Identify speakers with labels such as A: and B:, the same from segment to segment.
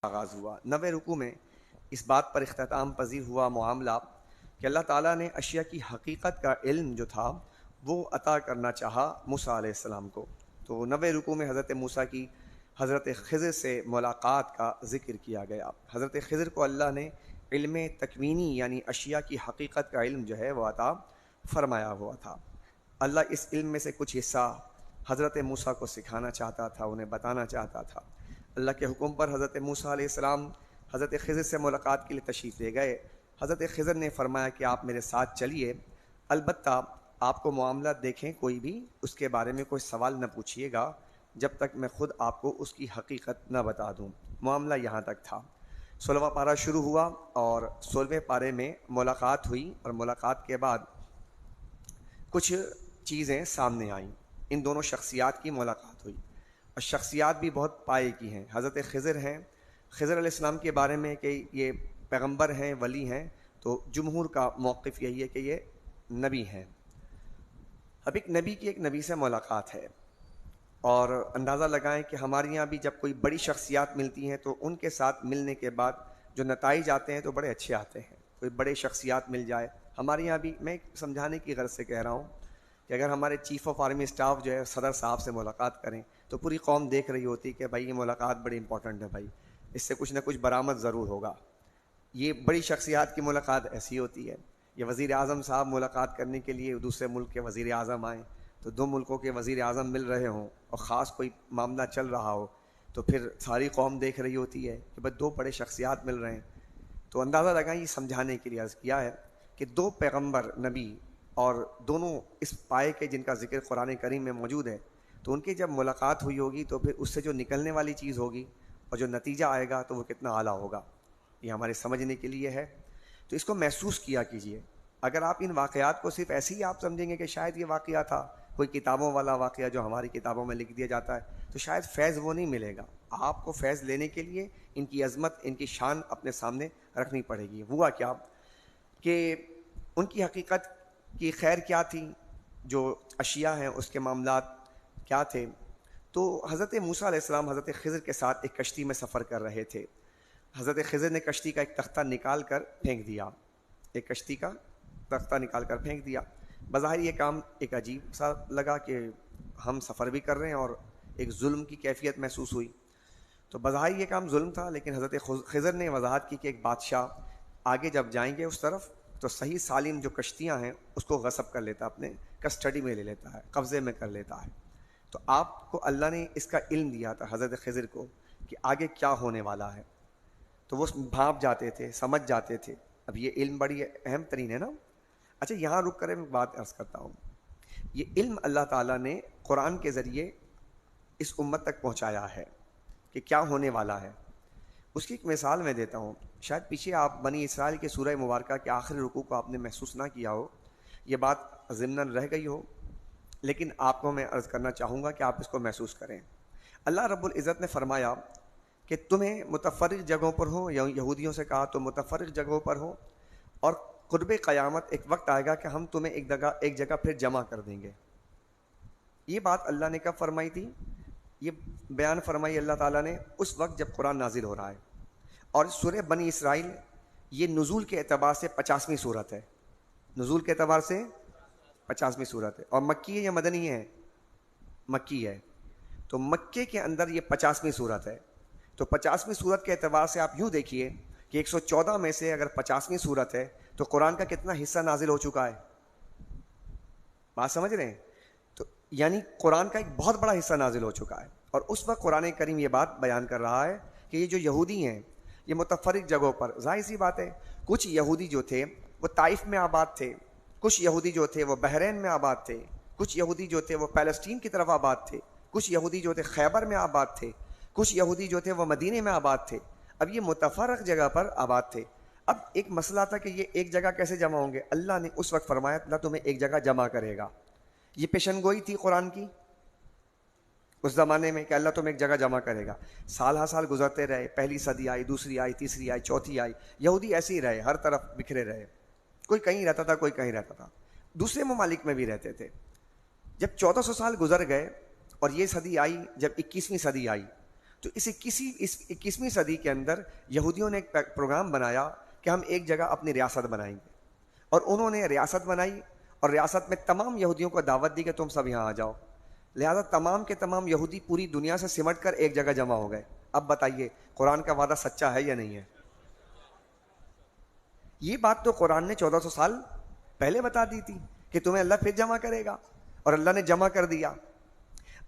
A: آغاز ہوا۔ 90 رکوع میں اس بات پر اختتام پذیر ہوا معاملہ کہ اللہ تعالیٰ نے اشیاء کی حقیقت کا علم جو تھا وہ عطا کرنا چاہا موسیٰ علیہ السلام کو۔ تو 90 رکوع میں حضرت موسیٰ کی حضرت خضر سے ملاقات کا ذکر کیا گیا۔ حضرت خضر کو اللہ نے علم تکوینی یعنی اشیاء کی حقیقت کا علم جو ہے وہ عطا فرمایا ہوا تھا۔ اللہ اس علم میں سے کچھ حصہ حضرت موسیٰ کو سکھانا چاہتا تھا، انہیں بتانا چاہتا تھا۔ اللہ کے حکم پر حضرت موسیٰ علیہ السلام حضرت خضر سے ملاقات کے لیے تشریف لے گئے۔ حضرت خضر نے فرمایا کہ آپ میرے ساتھ چلیے، البتہ آپ کو معاملہ دیکھیں کوئی بھی اس کے بارے میں کوئی سوال نہ پوچھیے گا جب تک میں خود آپ کو اس کی حقیقت نہ بتا دوں۔ معاملہ یہاں تک تھا۔ 16واں پارہ شروع ہوا اور 16ویں پارے میں ملاقات ہوئی، اور ملاقات کے بعد کچھ چیزیں سامنے آئیں۔ ان دونوں شخصیات کی ملاقات ہوئی، اور شخصیات بھی بہت پائے کی ہیں۔ حضرت خضر ہیں، خضر علیہ السلام کے بارے میں کہ یہ پیغمبر ہیں، ولی ہیں، تو جمہور کا موقف یہی ہے کہ یہ نبی ہیں۔ اب ایک نبی کی ایک نبی سے ملاقات ہے، اور اندازہ لگائیں کہ ہمارے یہاں بھی جب کوئی بڑی شخصیات ملتی ہیں تو ان کے ساتھ ملنے کے بعد جو نتائج آتے ہیں تو بڑے اچھے آتے ہیں۔ کوئی بڑے شخصیات مل جائے ہمارے یہاں بھی، میں سمجھانے کی غرض سے کہہ رہا ہوں کہ اگر ہمارے چیف آف آرمی اسٹاف جو ہے صدر صاحب سے ملاقات کریں تو پوری قوم دیکھ رہی ہوتی کہ بھائی یہ ملاقات بڑی امپورٹنٹ ہے، بھائی اس سے کچھ نہ کچھ برآمد ضرور ہوگا۔ یہ بڑی شخصیات کی ملاقات ایسی ہوتی ہے۔ یہ وزیر اعظم صاحب ملاقات کرنے کے لیے دوسرے ملک کے وزیر اعظم آئیں تو دو ملکوں کے وزیر اعظم مل رہے ہوں اور خاص کوئی معاملہ چل رہا ہو تو پھر ساری قوم دیکھ رہی ہوتی ہے کہ بھائی دو بڑے شخصیات مل رہے ہیں۔ تو اندازہ لگائیں، یہ سمجھانے کے لیے عرض کیا ہے کہ دو پیغمبر نبی اور دونوں اس پائے کے جن کا ذکر قرآن کریم میں موجود ہے، تو ان کی جب ملاقات ہوئی ہوگی تو پھر اس سے جو نکلنے والی چیز ہوگی اور جو نتیجہ آئے گا تو وہ کتنا اعلیٰ ہوگا، یہ ہمارے سمجھنے کے لیے ہے۔ تو اس کو محسوس کیا کیجئے۔ اگر آپ ان واقعات کو صرف ایسے ہی آپ سمجھیں گے کہ شاید یہ واقعہ تھا کوئی کتابوں والا واقعہ جو ہماری کتابوں میں لکھ دیا جاتا ہے، تو شاید فیض وہ نہیں ملے گا۔ آپ کو فیض لینے کے لیے ان کی عظمت، ان کی شان اپنے سامنے رکھنی پڑے گی۔ ہوا کیا کہ ان کی حقیقت کی خیر کیا تھی، جو اشیاء ہیں اس کے معاملات کیا تھے۔ تو حضرت موسیٰ علیہ السلام حضرت خضر کے ساتھ ایک کشتی میں سفر کر رہے تھے۔ حضرت خضر نے کشتی کا ایک تختہ نکال کر پھینک دیا، ایک کشتی کا تختہ نکال کر پھینک دیا۔ بظاہر یہ کام ایک عجیب سا لگا کہ ہم سفر بھی کر رہے ہیں اور ایک ظلم کی کیفیت محسوس ہوئی۔ تو بظاہر یہ کام ظلم تھا، لیکن حضرت خضر نے وضاحت کی کہ ایک بادشاہ آگے جب جائیں گے اس طرف تو صحیح سالم جو کشتیاں ہیں اس کو غصب کر لیتا، اپنے کسٹڈی میں لے لیتا ہے، قبضے میں کر لیتا ہے۔ تو آپ کو اللہ نے اس کا علم دیا تھا حضرت خضر کو کہ آگے کیا ہونے والا ہے، تو وہ بھانپ جاتے تھے، سمجھ جاتے تھے۔ اب یہ علم بڑی اہم ترین ہے نا۔ اچھا، یہاں رک کر میں بات عرض کرتا ہوں۔ یہ علم اللہ تعالیٰ نے قرآن کے ذریعے اس امت تک پہنچایا ہے کہ کیا ہونے والا ہے۔ اس کی ایک مثال میں دیتا ہوں۔ شاید پیچھے آپ بنی اسرائیل کے سورہ مبارکہ کے آخری رکوع کو آپ نے محسوس نہ کیا ہو، یہ بات ضمناً رہ گئی ہو، لیکن آپ کو میں عرض کرنا چاہوں گا کہ آپ اس کو محسوس کریں۔ اللہ رب العزت نے فرمایا کہ تمہیں متفرق جگہوں پر ہو، یا یہودیوں سے کہا تو متفرق جگہوں پر ہو، اور قرب قیامت ایک وقت آئے گا کہ ہم تمہیں ایک جگہ پھر جمع کر دیں گے۔ یہ بات اللہ نے کب فرمائی تھی؟ یہ بیان فرمائی اللہ تعالیٰ نے اس وقت جب قرآن نازل ہو رہا ہے۔ اور سورہ بنی اسرائیل یہ نزول کے اعتبار سے 50ویں سورت ہے، نزول کے اعتبار سے 50ویں سورت ہے، اور مکی ہے یا مدنی ہے؟ مکی ہے۔ تو مکے کے اندر یہ 50ویں سورت ہے۔ تو 50ویں سورت کے اعتبار سے آپ یوں دیکھیے کہ 114 میں سے اگر 50ویں سورت ہے تو قرآن کا کتنا حصہ نازل ہو چکا ہے؟ بات سمجھ رہے ہیں؟ تو یعنی قرآن کا ایک بہت بڑا حصہ نازل ہو چکا ہے، اور اس وقت قرآن کریم یہ بات بیان کر رہا ہے کہ یہ جو یہودی ہیں یہ متفرق جگہوں پر، ظاہر سی بات ہے، کچھ یہودی جو تھے وہ طائف میں آباد تھے، کچھ یہودی جو تھے وہ بحرین میں آباد تھے، کچھ یہودی جو تھے وہ پیلسٹین کی طرف آباد تھے، کچھ یہودی جو تھے خیبر میں آباد تھے، کچھ یہودی جو تھے وہ مدینے میں آباد تھے۔ اب یہ متفرق جگہ پر آباد تھے۔ اب ایک مسئلہ تھا کہ یہ ایک جگہ کیسے جمع ہوں گے؟ اللہ نے اس وقت فرمایا اللہ تمہیں ایک جگہ جمع کرے گا۔ یہ پیشن گوئی تھی قرآن کی اس زمانے میں کہ اللہ تمہیں ایک جگہ جمع کرے گا۔ سال ہر سال گزرتے رہے، پہلی صدی آئی، دوسری آئی، تیسری آئی، چوتھی آئی، یہودی ایسے ہی رہے، ہر طرف بکھرے رہے، کوئی کہیں رہتا تھا، کوئی کہیں رہتا تھا، دوسرے ممالک میں بھی رہتے تھے۔ جب 1400 سال گزر گئے اور یہ صدی آئی، جب 21ویں صدی آئی تو اس 21ویں صدی کے اندر یہودیوں نے ایک پروگرام بنایا کہ ہم ایک جگہ اپنی ریاست بنائیں گے، اور انہوں نے ریاست بنائی اور ریاست میں تمام یہودیوں کو دعوت دی کہ تم سب یہاں آ جاؤ. لہذا تمام کے تمام یہودی پوری دنیا سے سمٹ کر ایک جگہ جمع ہو گئے. اب بتائیے قرآن کا وعدہ سچا ہے یا نہیں ہے؟ یہ بات تو قرآن نے 1400 سال پہلے بتا دی تھی کہ تمہیں اللہ پھر جمع کرے گا، اور اللہ نے جمع کر دیا.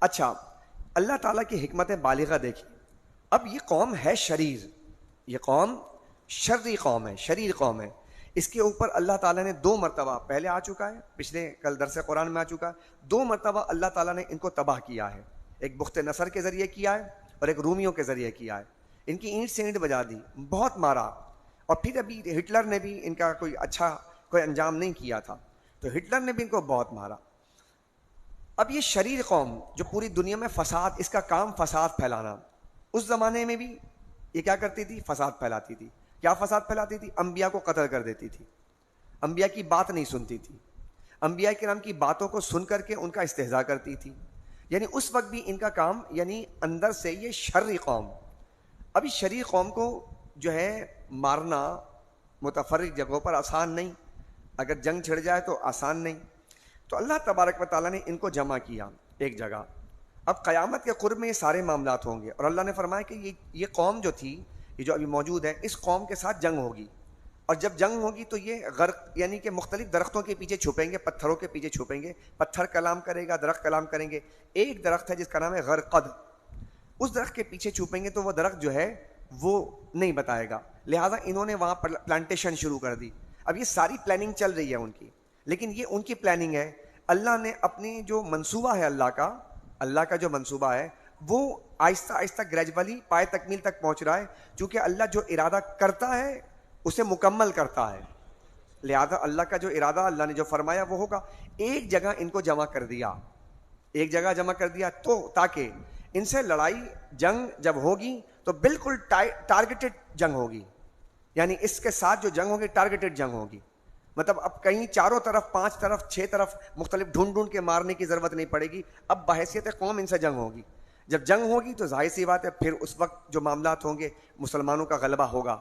A: اچھا، اللہ تعالیٰ کی حکمت بالغہ دیکھی. اب یہ قوم ہے شریر، یہ قوم شرری قوم ہے، شریر قوم ہے. اس کے اوپر اللہ تعالیٰ نے 2 مرتبہ پہلے آ چکا ہے، پچھلے کل درس قرآن میں آ چکا ہے، 2 مرتبہ اللہ تعالیٰ نے ان کو تباہ کیا ہے. ایک بخت نصر کے ذریعے کیا ہے اور ایک رومیوں کے ذریعے کیا ہے. ان کی اینٹ سے اینٹ بجا دی، بہت مارا. اور پھر ابھی ہٹلر نے بھی ان کا کوئی انجام نہیں کیا تھا، تو ہٹلر نے بھی ان کو بہت مارا. اب یہ شریر قوم جو پوری دنیا میں فساد، اس کا کام فساد پھیلانا. اس زمانے میں بھی یہ کیا کرتی تھی؟ فساد پھیلاتی تھی. کیا فساد پھیلاتی تھی؟ انبیاء کو قتل کر دیتی تھی، انبیاء کی بات نہیں سنتی تھی، انبیاء کرام کی باتوں کو سن کر کے ان کا استہزاء کرتی تھی. یعنی اس وقت بھی ان کا کام، یعنی اندر سے یہ شرری قوم. ابھی شریر قوم کو جو ہے مارنا متفرق جگہوں پر آسان نہیں، اگر جنگ چھڑ جائے تو آسان نہیں. تو اللہ تبارک و تعالیٰ نے ان کو جمع کیا ایک جگہ. اب قیامت کے قرب میں یہ سارے معاملات ہوں گے، اور اللہ نے فرمایا کہ یہ قوم جو تھی، یہ جو ابھی موجود ہے، اس قوم کے ساتھ جنگ ہوگی. اور جب جنگ ہوگی تو یہ غرق، یعنی کہ مختلف درختوں کے پیچھے چھپیں گے، پتھروں کے پیچھے چھپیں گے. پتھر کلام کرے گا، درخت کلام کریں گے. ایک درخت ہے جس کا نام ہے غرقد، اس درخت کے پیچھے چھپیں گے تو وہ درخت جو ہے وہ نہیں بتائے گا. لہٰذا انہوں نے وہاں پر پلانٹیشن شروع کر دی. اب یہ ساری پلاننگ چل رہی ہے ان کی، لیکن یہ ان کی پلاننگ ہے. اللہ نے اپنی جو منصوبہ ہے، اللہ کا جو منصوبہ ہے، وہ آہستہ آہستہ گریجولی پائے تکمیل تک پہنچ رہا ہے. چونکہ اللہ جو ارادہ کرتا ہے اسے مکمل کرتا ہے. لہذا اللہ کا جو ارادہ، اللہ نے جو فرمایا وہ ہوگا. ایک جگہ ان کو جمع کر دیا، ایک جگہ جمع کر دیا تو تاکہ ان سے لڑائی جنگ جب ہوگی تو بالکل ٹارگیٹڈ جنگ ہوگی. یعنی اس کے ساتھ جو جنگ ہوگی ٹارگیٹڈ جنگ ہوگی. مطلب اب کہیں چاروں طرف، 5 طرف، 6 طرف مختلف ڈھونڈ کے مارنے کی ضرورت نہیں پڑے گی. اب بحیثیت قوم ان سے جنگ ہوگی. جب جنگ ہوگی تو ظاہر سی بات ہے پھر اس وقت جو معاملات ہوں گے مسلمانوں کا غلبہ ہوگا،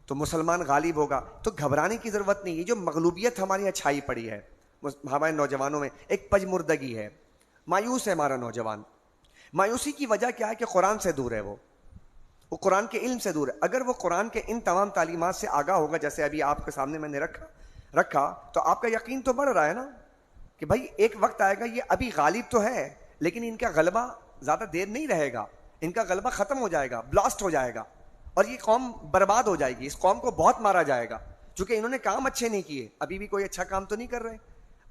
A: تو مسلمان غالب ہوگا. تو گھبرانے کی ضرورت نہیں. یہ جو مغلوبیت ہماری چھائی پڑی ہے ہمارے نوجوانوں میں، ایک پجمردگی ہے، مایوس ہے ہمارا نوجوان. مایوسی کی وجہ کیا ہے؟ کہ قرآن سے دور ہے، وہ قرآن کے علم سے دور ہے. اگر وہ قرآن کے ان تمام تعلیمات سے آگاہ ہوگا، جیسے ابھی آپ کے سامنے میں نے رکھا، تو آپ کا یقین تو بڑھ رہا ہے نا کہ بھائی ایک وقت آئے گا، یہ ابھی غالب تو ہے لیکن ان کا غلبہ زیادہ دیر نہیں رہے گا. ان کا غلبہ ختم ہو جائے گا، بلاسٹ ہو جائے گا، اور یہ قوم برباد ہو جائے گی. اس قوم کو بہت مارا جائے گا چونکہ انہوں نے کام اچھے نہیں کیے. ابھی بھی کوئی اچھا کام تو نہیں کر رہے.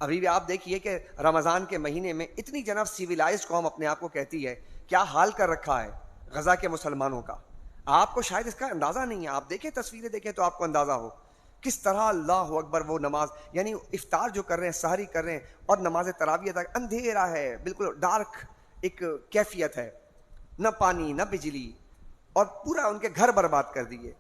A: ابھی بھی آپ دیکھیے کہ رمضان کے مہینے میں اتنی جناب سیویلائزڈ قوم اپنے آپ کو کہتی ہے، کیا حال کر رکھا ہے غزہ کے مسلمانوں کا. آپ کو شاید اس کا اندازہ نہیں ہے. آپ دیکھیں تصویریں دیکھیں تو آپ کو اندازہ ہو کس طرح اللہ اکبر وہ نماز، یعنی افطار جو کر رہے ہیں، سحری کر رہے ہیں، اور نماز تراویح تک اندھیرا ہے، بالکل ڈارک ایک کیفیت ہے، نہ پانی نہ بجلی، اور پورا ان کے گھر برباد کر دیے.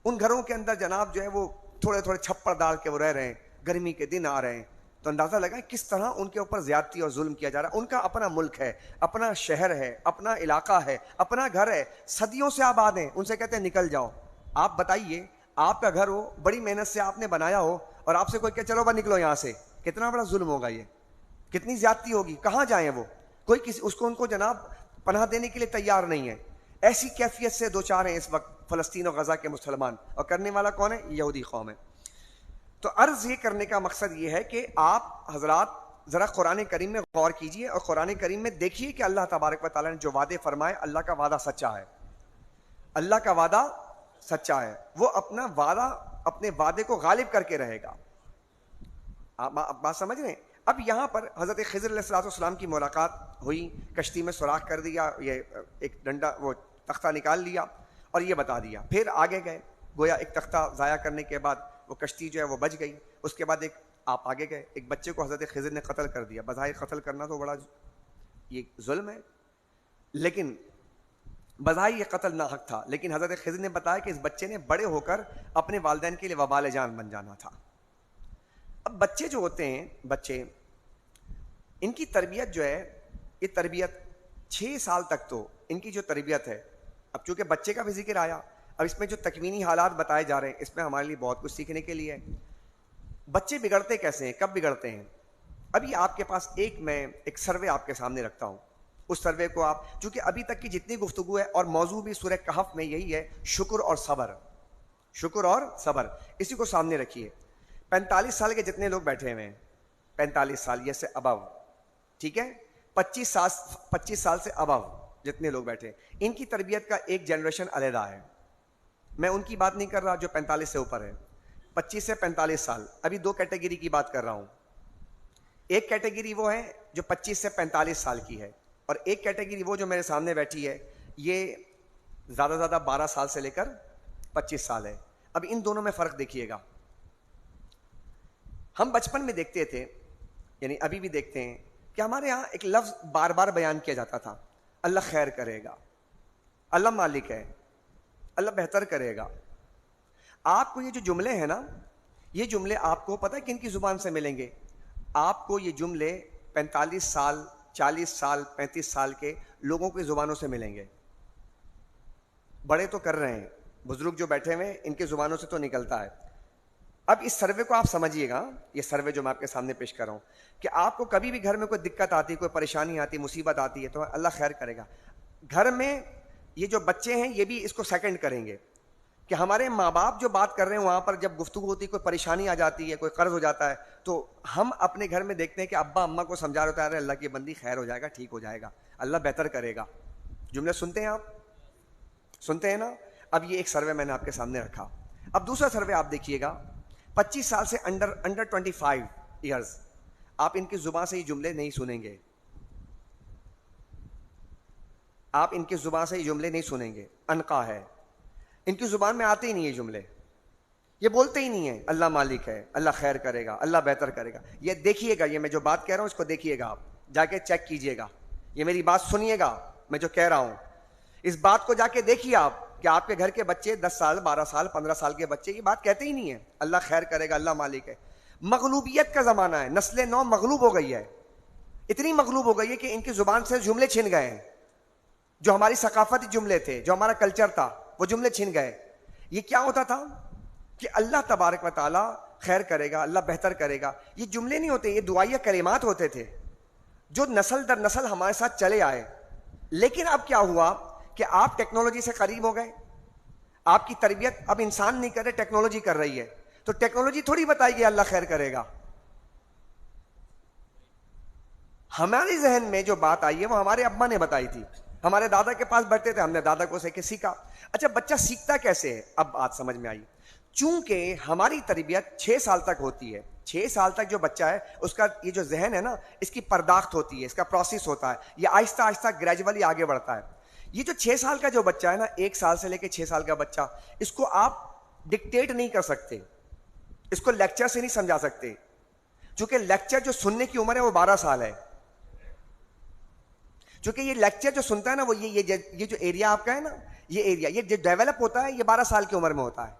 A: ان گھروں کے اندر جناب جو ہے وہ تھوڑے تھوڑے چھپر ڈال کے وہ رہ رہے ہیں. گرمی کے دن آ رہے ہیں تو اندازہ لگائیں کس طرح ان کے اوپر زیادتی اور ظلم کیا جا رہا ہے. ان کا اپنا ملک ہے، اپنا شہر ہے، اپنا علاقہ ہے، اپنا گھر ہے، صدیوں سے آباد ہیں. ان سے کہتے ہیں نکل جاؤ. آپ بتائیے، آپ کا گھر ہو، بڑی محنت سے آپ نے بنایا ہو، اور آپ سے کوئی کہ چلو بھائی نکلو یہاں سے، کتنا بڑا ظلم ہوگا، یہ کتنی زیادتی ہوگی. کہاں جائیں وہ؟ کوئی ان کو جناب پناہ دینے کے لیے تیار نہیں ہے. ایسی کیفیت سے دو چار ہیں اس وقت فلسطین اور غزہ کے مسلمان، اور کرنے والا کون ہے؟ یہودی قوم ہے. تو عرض یہ کرنے کا مقصد یہ ہے کہ آپ حضرات ذرا قرآن کریم میں غور کیجئے، اور قرآن کریم میں دیکھیے کہ اللہ تبارک و تعالیٰ نے جو وعدے فرمائے، اللہ کا وعدہ سچا ہے. اللہ کا وعدہ سچا ہے. وہ اپنا وعدہ، اپنے وعدے کو غالب کر کے رہے گا. آپ بات سمجھ رہے ہیں؟ اب یہاں پر حضرت خضر علیہ السلام کی ملاقات ہوئی، کشتی میں سوراخ کر دیا، یہ ایک ڈنڈا وہ تختہ نکال لیا اور یہ بتا دیا. پھر آگے گئے، گویا ایک تختہ ضائع کرنے کے بعد وہ کشتی جو ہے وہ بچ گئی. اس کے بعد آپ آگے گئے، ایک بچے کو حضرت خضر نے قتل کر دیا. بظاہر قتل کرنا تو بڑا یہ ظلم ہے، لیکن بظاہر یہ قتل ناحق تھا. لیکن حضرت خضر نے بتایا کہ اس بچے نے بڑے ہو کر اپنے والدین کے لیے وبال جان بن جانا تھا. اب بچے جو ہوتے ہیں، بچے، ان کی تربیت جو ہے، یہ تربیت 6 سال تک تو ان کی جو تربیت ہے، اب چونکہ بچے کا بھی ذکر آیا، اب اس میں جو تکوینی حالات بتائے جا رہے ہیں اس میں ہمارے لیے بہت کچھ سیکھنے کے لیے ہے. بچے بگڑتے کیسے ہیں، کب بگڑتے ہیں؟ ابھی آپ کے پاس میں ایک سروے آپ کے سامنے رکھتا ہوں. اس سروے کو آپ، چونکہ ابھی تک کی جتنی گفتگو ہے اور موضوع بھی سورہ کہف میں یہی ہے، شکر اور صبر، شکر اور صبر، اسی کو سامنے رکھیے. 45 سال کے جتنے لوگ بیٹھے ہوئے ہیں، 45 سال یہ سے ابو، ٹھیک ہے، 25 سال سے ابو جتنے لوگ بیٹھے ہیں، ان کی تربیت کا ایک جنریشن علیحدہ ہے. میں ان کی بات نہیں کر رہا جو 45 سے اوپر ہے، 25 سے 45 سال. ابھی 2 کیٹیگری کی بات کر رہا ہوں. ایک کیٹیگری وہ ہے جو 25 سے 45 سال کی ہے، اور ایک کیٹیگری وہ جو میرے سامنے بیٹھی ہے، یہ زیادہ 12 سال سے لے کر 25 سال ہے. اب ان دونوں میں فرق دیکھیے گا. ہم بچپن میں دیکھتے تھے، یعنی ابھی بھی دیکھتے ہیں کہ ہمارے ہاں ایک لفظ بار بار بیان کیا جاتا تھا، اللہ خیر کرے گا، اللہ مالک ہے، اللہ بہتر کرے گا. آپ کو یہ جو جملے ہیں نا، یہ جملے آپ کو پتہ ہے کن کی زبان سے ملیں گے؟ آپ کو یہ جملے 45 سال 40 سال 35 سال کے لوگوں کی زبانوں سے ملیں گے. بڑے تو کر رہے ہیں، بزرگ جو بیٹھے ہوئے ہیں ان کی زبانوں سے تو نکلتا ہے. اب اس سروے کو آپ سمجھیے گا، یہ سروے جو میں آپ کے سامنے پیش کر رہا ہوں، کہ آپ کو کبھی بھی گھر میں کوئی دقت آتی، کوئی پریشانی آتی، مصیبت آتی ہے، تو اللہ خیر کرے گا. گھر میں یہ جو بچے ہیں یہ بھی اس کو سیکنڈ کریں گے کہ ہمارے ماں باپ جو بات کر رہے ہیں، وہاں پر جب گفتگو ہوتی ہے، کوئی پریشانی آ جاتی ہے، کوئی قرض ہو جاتا ہے، تو ہم اپنے گھر میں دیکھتے ہیں کہ ابا اماں کو سمجھا رہے ہیں، اللہ کی بندی خیر ہو جائے گا، ٹھیک ہو جائے گا، اللہ بہتر کرے گا. جملے سنتے ہیں، آپ سنتے ہیں نا؟ اب یہ ایک سروے میں نے آپ کے سامنے رکھا. اب دوسرا سروے آپ دیکھیے گا، 25 سال سے انڈر 25 ایئرز، آپ ان کی زبان سے یہ جملے نہیں سنیں گے، آپ ان کی زبان سے یہ جملے نہیں سنیں گے. انقا ہے، ان کی زبان میں آتے ہی نہیں یہ جملے، یہ بولتے ہی نہیں ہیں اللہ مالک ہے، اللہ خیر کرے گا، اللہ بہتر کرے گا. یہ دیکھیے گا، یہ میں جو بات کہہ رہا ہوں اس کو دیکھیے گا، آپ جا کے چیک کیجئے گا، یہ میری بات سنیے گا، میں جو کہہ رہا ہوں اس بات کو جا کے دیکھیے آپ کہ آپ کے گھر کے بچے 10 سال 12 سال 15 سال کے بچے یہ بات کہتے ہی نہیں ہیں اللہ خیر کرے گا، اللہ مالک ہے. مغلوبیت کا زمانہ ہے، نسل نو مغلوب ہو گئی ہے، اتنی مغلوب ہو گئی ہے کہ ان کی زبان سے جملے چھن گئے ہیں. جو ہماری ثقافتی جملے تھے، جو ہمارا کلچر تھا، وہ جملے چھن گئے. یہ کیا ہوتا تھا کہ اللہ تبارک و تعالی خیر کرے گا، اللہ بہتر کرے گا، یہ جملے نہیں ہوتے، یہ دعائیہ کلمات ہوتے تھے جو نسل در نسل ہمارے ساتھ چلے آئے. لیکن اب کیا ہوا کہ آپ ٹیکنالوجی سے قریب ہو گئے، آپ کی تربیت اب انسان نہیں کر رہے، ٹیکنالوجی کر رہی ہے، تو ٹیکنالوجی تھوڑی بتائے گی اللہ خیر کرے گا. ہمارے ذہن میں جو بات آئی ہے وہ ہمارے ابا نے بتائی تھی، ہمارے دادا کے پاس بیٹھتے تھے، ہم نے دادا کو سے کے سیکھا. اچھا بچہ سیکھتا کیسے ہے؟ اب بات سمجھ میں آئی. چونکہ ہماری تربیت 6 سال تک ہوتی ہے، 6 سال تک جو بچہ ہے اس کا یہ جو ذہن ہے نا، اس کی پرداخت ہوتی ہے، اس کا پروسیس ہوتا ہے، یہ آہستہ آہستہ گریجولی آگے بڑھتا ہے. یہ جو 6 سال کا جو بچہ ہے نا، 1 سال سے لے کے 6 سال کا بچہ، اس کو آپ ڈکٹیٹ نہیں کر سکتے، اس کو لیکچر سے نہیں سمجھا سکتے، چونکہ لیکچر جو سننے کی عمر ہے وہ 12 سال ہے. چونکہ یہ لیکچر جو سنتا ہے نا، وہ یہ جو ایریا آپ کا ہے نا، یہ ایریا یہ جو ڈیولپ ہوتا ہے یہ 12 سال کی عمر میں ہوتا ہے.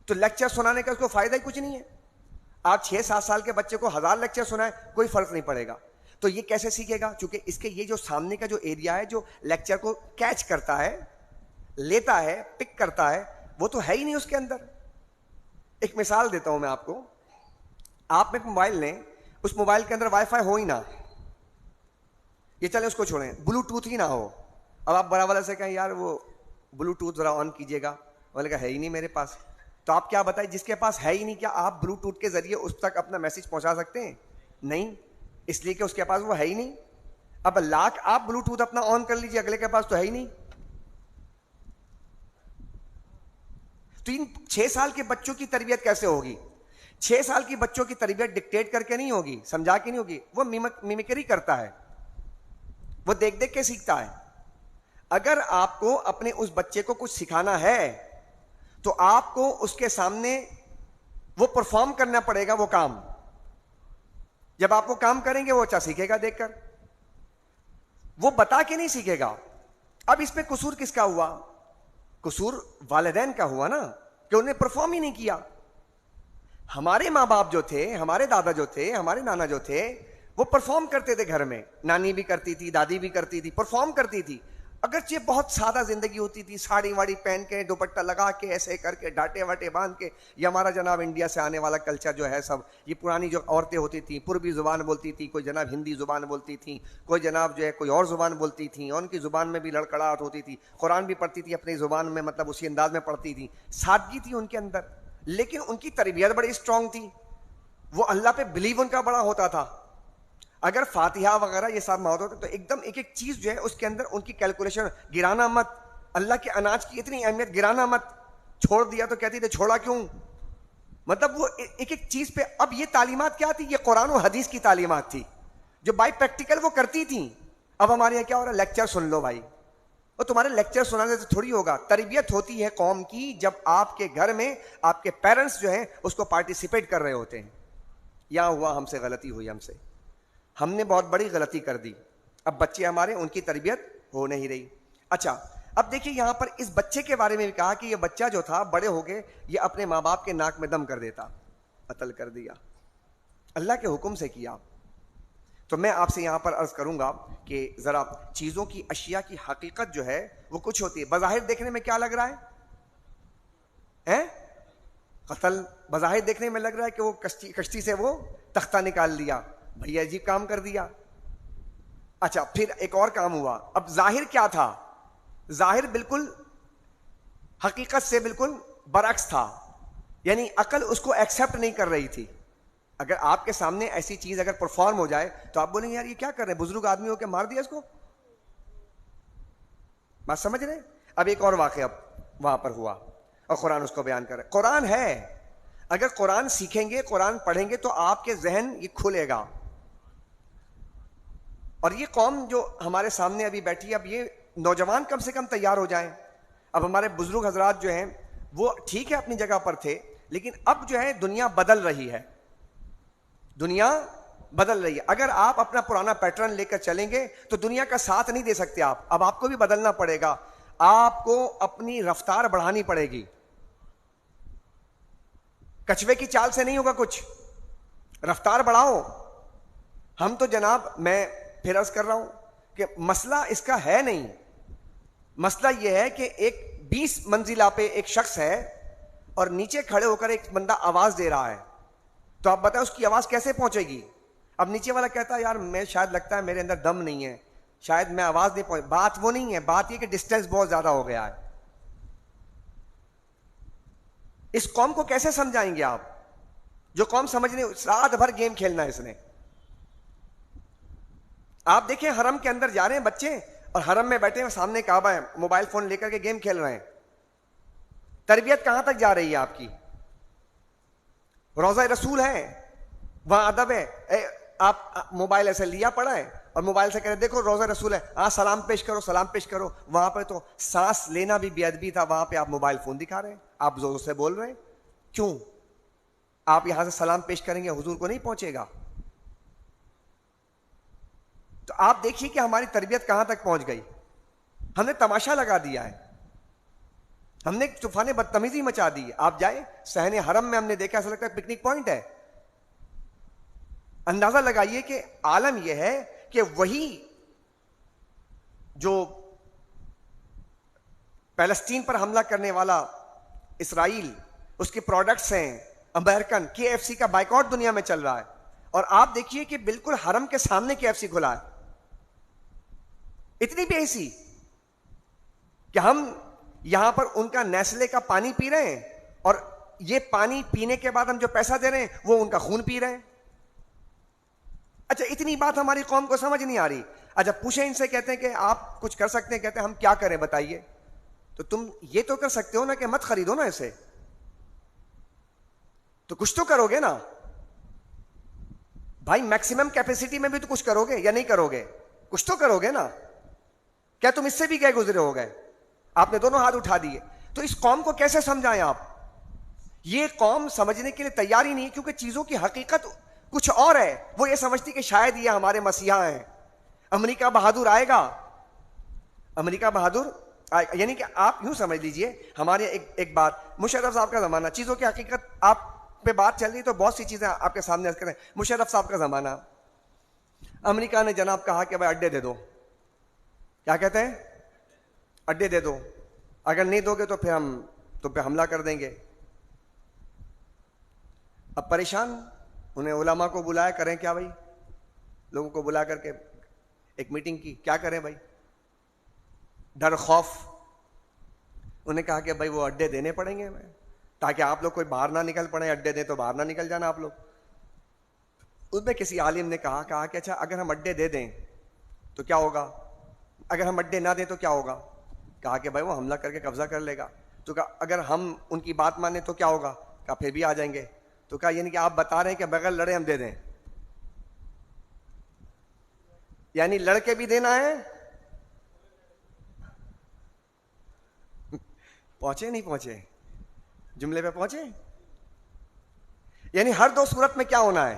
A: تو لیکچر سنانے کا اس کو فائدہ ہی کچھ نہیں ہے. آپ 6-7 سال کے بچے کو 1000 لیکچر سنائیں کوئی فرق نہیں پڑے گا. تو یہ کیسے سیکھے گا؟ چونکہ اس کے یہ جو سامنے کا جو ایریا ہے جو لیکچر کو کیچ کرتا ہے، لیتا ہے، پک کرتا ہے، وہ تو ہے ہی نہیں اس کے اندر. ایک مثال دیتا ہوں میں آپ کو. آپ ایک موبائل لیں، اس موبائل کے اندر وائی فائی ہو ہی نہ، یہ چلیں اس کو چھوڑیں، بلوٹوتھ ہی نہ ہو. اب آپ بڑا والا سے کہیں یار وہ بلوٹوتھ ذرا آن کیجیے گا، والے کہا ہے ہی نہیں میرے پاس. تو آپ کیا بتائیں، جس کے پاس ہے ہی نہیں، کیا آپ بلوٹوتھ کے ذریعے اس تک اپنا میسج پہنچا سکتے ہیں؟ نہیں، اس لیے کہ اس کے پاس وہ ہے ہی نہیں. اب لاکھ آپ بلوٹوتھ اپنا آن کر لیجیے، اگلے کے پاس تو ہے ہی نہیں. تو ان 6 سال کے بچوں کی تربیت کیسے ہوگی؟ 6 سال کی بچوں کی تربیت ڈکٹیٹ کر کے نہیں ہوگی، سمجھا کے نہیں ہوگی، وہ میمکری کرتا ہے، وہ دیکھ دیکھ کے سیکھتا ہے. اگر آپ کو اپنے اس بچے کو کچھ سکھانا ہے تو آپ کو اس کے سامنے وہ پرفارم کرنا پڑے گا وہ کام. جب آپ وہ کام کریں گے وہ اچھا سیکھے گا دیکھ کر، وہ بتا کے نہیں سیکھے گا. اب اس پہ قصور کس کا ہوا؟ قصور والدین کا ہوا نا، کہ انہیں پرفارم ہی نہیں کیا. ہمارے ماں باپ جو تھے، ہمارے دادا جو تھے، ہمارے نانا جو تھے، وہ پرفارم کرتے تھے گھر میں، نانی بھی کرتی تھی، دادی بھی کرتی تھی، پرفارم کرتی تھی، اگرچہ بہت سادہ زندگی ہوتی تھی، ساڑی واڑی پہن کے، دوپٹہ لگا کے، ایسے کر کے، ڈاٹے واٹے باندھ کے. یہ ہمارا جناب انڈیا سے آنے والا کلچر جو ہے سب، یہ پرانی جو عورتیں ہوتی تھیں پوربی زبان بولتی تھی، کوئی جناب ہندی زبان بولتی تھیں، کوئی جناب جو ہے کوئی اور زبان بولتی تھیں، اور ان کی زبان میں بھی لڑکڑاہٹ ہوتی تھی، قرآن بھی پڑھتی تھی اپنی زبان میں، مطلب اسی انداز میں پڑھتی تھی، سادگی تھی ان کے اندر، لیکن ان کی تربیت بڑی اسٹرانگ تھی، وہ اللہ پہ بلیو ان کا بڑا ہوتا تھا. اگر فاتحہ وغیرہ یہ سب موت ہوتا تو ایک دم ایک ایک چیز جو ہے اس کے اندر ان کی کیلکولیشن، گرانا مت، اللہ کے اناج کی اتنی اہمیت، گرانا مت، چھوڑ دیا تو کہتی تھے چھوڑا کیوں، مطلب وہ ایک ایک چیز پہ. اب یہ تعلیمات کیا تھی؟ یہ قرآن و حدیث کی تعلیمات تھی جو بائی پریکٹیکل وہ کرتی تھیں. اب ہمارے یہاں کیا ہو رہا ہے؟ لیکچر سن لو بھائی، اور تمہارے لیکچر سنانے سے تھوڑی ہوگا. تربیت ہوتی ہے قوم کی جب آپ کے گھر میں آپ کے پیرنٹس جو ہیں اس کو پارٹیسپیٹ کر رہے ہوتے ہیں. یا ہوا ہم سے غلطی ہوئی، ہم نے بہت بڑی غلطی کر دی. اب بچے ہمارے، ان کی تربیت ہو نہیں رہی. اچھا اب دیکھیے یہاں پر اس بچے کے بارے میں بھی کہا کہ یہ بچہ جو تھا بڑے ہو کے یہ اپنے ماں باپ کے ناک میں دم کر دیتا. قتل کر دیا، اللہ کے حکم سے کیا. تو میں آپ سے یہاں پر عرض کروں گا کہ ذرا چیزوں کی، اشیاء کی حقیقت جو ہے وہ کچھ ہوتی ہے. بظاہر دیکھنے میں کیا لگ رہا ہے؟ قتل بظاہر دیکھنے میں لگ رہا ہے کہ وہ کشتی سے وہ تختہ نکال لیا، بھئی عجیب کام کر دیا. اچھا پھر ایک اور کام ہوا. اب ظاہر کیا تھا؟ ظاہر بالکل حقیقت سے بالکل برعکس تھا، یعنی عقل اس کو ایکسپٹ نہیں کر رہی تھی. اگر آپ کے سامنے ایسی چیز اگر پرفارم ہو جائے تو آپ بولیں گے یار یہ کیا کر رہے ہیں، بزرگ آدمی ہو کے مار دیا اس کو. بات سمجھ رہے؟ اب ایک اور واقعہ وہاں پر ہوا اور قرآن اس کو بیان کر رہا ہے. قرآن ہے، اگر قرآن سیکھیں گے، قرآن پڑھیں گے تو آپ کے ذہن یہ کھلے گا. اور یہ قوم جو ہمارے سامنے ابھی بیٹھی ہے، اب یہ نوجوان کم سے کم تیار ہو جائیں. اب ہمارے بزرگ حضرات جو ہیں وہ ٹھیک ہے اپنی جگہ پر تھے، لیکن اب جو ہے دنیا بدل رہی ہے، دنیا بدل رہی ہے. اگر آپ اپنا پرانا پیٹرن لے کر چلیں گے تو دنیا کا ساتھ نہیں دے سکتے آپ. اب آپ کو بھی بدلنا پڑے گا، آپ کو اپنی رفتار بڑھانی پڑے گی. کچھوے کی چال سے نہیں ہوگا کچھ، رفتار بڑھاؤ. ہم تو جناب، میں پھر عرض کر رہا ہوں کہ مسئلہ اس کا ہے نہیں. مسئلہ یہ ہے کہ ایک 20 منزلہ پہ ایک شخص ہے اور نیچے کھڑے ہو کر ایک بندہ آواز دے رہا ہے، تو آپ بتائیں اس کی آواز کیسے پہنچے گی؟ اب نیچے والا کہتا ہے یار میں شاید لگتا ہے میرے اندر دم نہیں ہے، شاید میں آواز نہیں پہنچ. بات وہ نہیں ہے، بات یہ کہ ڈسٹینس بہت زیادہ ہو گیا ہے. اس قوم کو کیسے سمجھائیں گے آپ؟ جو قوم سمجھنے رات بھر گیم کھیلنا ہے اس نے. آپ دیکھیں حرم کے اندر جا رہے ہیں بچے اور حرم میں بیٹھے ہیں، سامنے کعبہ ہے، موبائل فون لے کر کے گیم کھیل رہے ہیں. تربیت کہاں تک جا رہی ہے آپ کی؟ روضہ رسول ہے، وہاں ادب ہے. آپ موبائل ایسے لیا پڑا ہے اور موبائل سے کہہ رہے دیکھو روضہ رسول ہے، ہاں سلام پیش کرو، سلام پیش کرو. وہاں پہ تو سانس لینا بھی بے ادبی تھا، وہاں پہ آپ موبائل فون دکھا رہے ہیں، آپ زور سے بول رہے ہیں. کیوں؟ آپ یہاں سے سلام پیش کریں گے حضور کو نہیں پہنچے گا. تو آپ دیکھیے کہ ہماری تربیت کہاں تک پہنچ گئی. ہم نے تماشا لگا دیا ہے، ہم نے طوفان بدتمیزی مچا دی ہے. آپ جائیں صحن حرم میں، ہم نے دیکھا ایسا لگتا ہے پکنک پوائنٹ ہے. اندازہ لگائیے کہ عالم یہ ہے کہ وہی جو فلسطین پر حملہ کرنے والا اسرائیل، اس کے پروڈکٹس ہیں امریکن، KFC کا بائیکاٹ دنیا میں چل رہا ہے. اور آپ دیکھیے کہ بالکل حرم کے سامنے KFC کھلا ہے. اتنی بے حسی کہ ہم یہاں پر ان کا نیسلے کا پانی پی رہے ہیں اور یہ پانی پینے کے بعد ہم جو پیسہ دے رہے ہیں وہ ان کا خون پی رہے ہیں. اچھا اتنی بات ہماری قوم کو سمجھ نہیں آ رہی. اچھا پوچھیں ان سے، کہتے ہیں کہ آپ کچھ کر سکتے ہیں، کہتے ہیں ہم کیا کریں بتائیے. تو تم یہ تو کر سکتے ہو نا کہ مت خریدو نا اسے، تو کچھ تو کرو گے نا بھائی. میکسیمم کیپیسٹی میں بھی تو کچھ کرو گے یا نہیں کرو گے؟ کچھ تو کرو گے نا. کیا تم اس سے بھی گئے گزرے ہو گئے؟ آپ نے دونوں ہاتھ اٹھا دیے. تو اس قوم کو کیسے سمجھائیں آپ؟ یہ قوم سمجھنے کے لیے تیار ہی نہیں، کیونکہ چیزوں کی حقیقت کچھ اور ہے. وہ یہ سمجھتی کہ شاید یہ ہمارے مسیحا ہیں. امریکہ بہادر آئے گا، امریکہ بہادر یعنی کہ آپ یوں سمجھ لیجئے. ہمارے ایک بات، مشرف صاحب کا زمانہ، چیزوں کی حقیقت آپ پہ بات چل رہی تو بہت سی چیزیں آپ کے سامنے عرض کریں. مشرف صاحب کا زمانہ، امریکہ نے جناب کہا کہ بھائی اڈے دے دو. کیا کہتے ہیں؟ اڈے دے دو, اگر نہیں دو گے تو پھر ہم تم پہ حملہ کر دیں گے. اب پریشان, انہیں علماء کو بلایا, کریں کیا بھائی؟ لوگوں کو بلا کر کے ایک میٹنگ کی, کیا کریں بھائی؟ ڈر خوف. انہیں کہا کہ بھائی وہ اڈے دینے پڑیں گے تاکہ آپ لوگ کوئی باہر نہ نکل پڑے, اڈے دیں تو باہر نہ نکل جانا آپ لوگ. اس میں کسی عالم نے کہا کہ اچھا اگر ہم اڈے دے دیں تو کیا ہوگا, اگر ہم اڈے نہ دیں تو کیا ہوگا؟ کہا کہ بھائی وہ حملہ کر کے قبضہ کر لے گا. تو کہا اگر ہم ان کی بات مانیں تو کیا ہوگا؟ کہا پھر بھی آ جائیں گے. تو کہا یعنی کہ آپ بتا رہے ہیں کہ بغیر لڑے ہم دے دیں, یعنی لڑ کے بھی دینا ہے. پہنچے نہیں پہنچے؟ جملے پہ پہنچے؟ یعنی ہر دو صورت میں کیا ہونا ہے,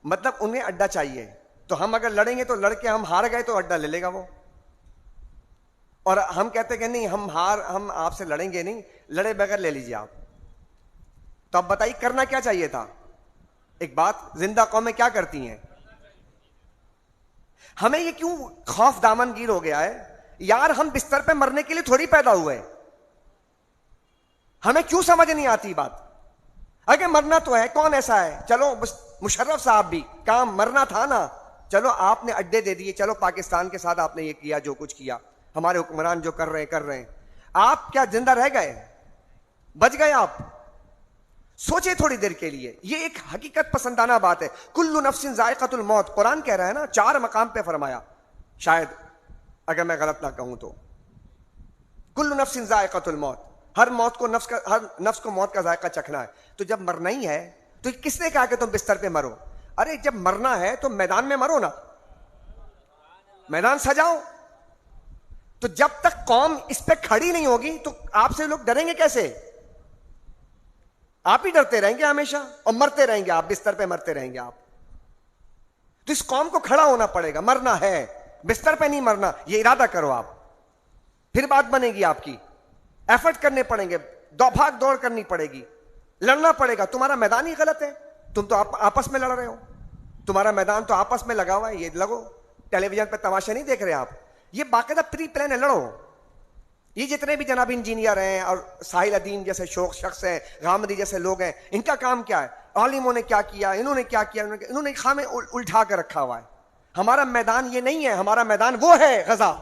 A: مطلب انہیں اڈا چاہیے, تو ہم اگر لڑیں گے تو لڑ کے ہم ہار گئے تو اڈا لے لے گا وہ, اور ہم کہتے کہ نہیں ہم آپ سے لڑیں گے نہیں, لڑے بغیر لے لیجیے آپ. تو اب بتائیے کرنا کیا چاہیے تھا؟ ایک بات, زندہ قومیں کیا کرتی ہیں؟ ہمیں یہ کیوں خوف دامن گیر ہو گیا ہے یار؟ ہم بستر پہ مرنے کے لیے تھوڑی پیدا ہوئے, ہمیں کیوں سمجھ نہیں آتی بات؟ اگر مرنا تو ہے, کون ایسا ہے؟ چلو مشرف صاحب بھی کام مرنا تھا نا, چلو آپ نے اڈے دے دیے, چلو پاکستان کے ساتھ آپ نے یہ کیا جو کچھ کیا, ہمارے حکمران جو کر رہے ہیں, آپ کیا زندہ رہ گئے؟ بچ گئے آپ؟ سوچے تھوڑی دیر کے لیے, یہ ایک حقیقت پسندانہ بات ہے. کل نفس ذائقۃ الموت, قرآن کہہ رہا ہے نا, 4 مقام پہ فرمایا, شاید اگر میں غلط نہ کہوں تو. کل نفس ذائقۃ الموت, ہر نفس کو موت کا ذائقہ چکھنا ہے. تو جب مرنا ہی ہے تو کس نے کہا کہ تم بستر پہ مرو؟ ارے جب مرنا ہے تو میدان میں مرو نا, میدان سجاؤ. تو جب تک قوم اس پہ کھڑی نہیں ہوگی تو آپ سے لوگ ڈریں گے کیسے؟ آپ ہی ڈرتے رہیں گے ہمیشہ, اور مرتے رہیں گے آپ, بستر پہ مرتے رہیں گے آپ. تو اس قوم کو کھڑا ہونا پڑے گا, مرنا ہے, بستر پہ نہیں مرنا, یہ ارادہ کرو آپ, پھر بات بنے گی آپ کی. ایفرٹ کرنے پڑیں گے, بھاگ دوڑ کرنی پڑے گی, لڑنا پڑے گا. تمہارا میدان ہی غلط ہے, تم تو آپس میں لڑ رہے ہو, تمہارا میدان تو آپس میں لگا ہوا ہے. یہ لگو ٹیلی ویژن پہ تماشا نہیں دیکھ رہے آپ, یہ باقاعدہ پری پلان ہے, لڑو. یہ جتنے بھی جناب انجینئر ہیں اور ساحل الدین جیسے شخص ہیں, غامدی جیسے لوگ ہیں, ان کا کام کیا ہے؟ عالموں نے کیا کیا, انہوں نے کیا کیا, انہوں نے خامے الٹا کر رکھا ہوا ہے. ہمارا میدان یہ نہیں ہے, ہمارا میدان وہ ہے غزہ,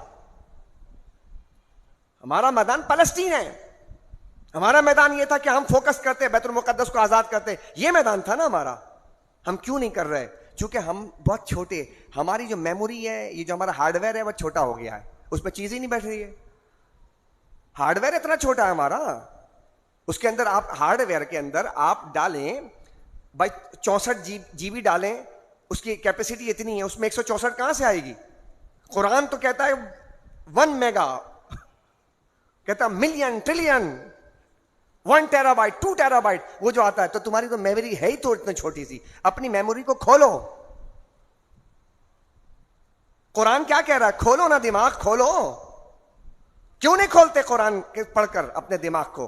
A: ہمارا میدان فلسطین ہے. ہمارا میدان یہ تھا کہ ہم فوکس کرتے, بیت المقدس کو آزاد کرتے, یہ میدان تھا نا ہمارا. ہم کیوں نہیں کر رہے؟ چونکہ ہم بہت چھوٹے, ہماری جو میموری ہے, یہ جو ہمارا ہارڈ ویئر ہے وہ چھوٹا ہو گیا ہے, اس پہ چیز ہی نہیں بیٹھ رہی ہے. ہارڈ ویئر اتنا چھوٹا ہے ہمارا, اس کے اندر آپ ہارڈ ویئر کے اندر آپ ڈالیں بھائی 64 جی بی ڈالیں, اس کی کیپیسٹی اتنی ہے, اس میں 164 کہاں سے آئے گی؟ قرآن تو کہتا ہے 1 میگا, کہتا million trillion, 1 tera byte 2 tera byte, وہ جو آتا ہے. تو تمہاری تو میموری ہے ہی تو اتنی چھوٹی سی, اپنی میموری کو کھولو. قرآن کیا کہہ رہا ہے؟ کھولو نا دماغ, کھولو. کیوں نہیں کھولتے قرآن پڑھ کر اپنے دماغ کو؟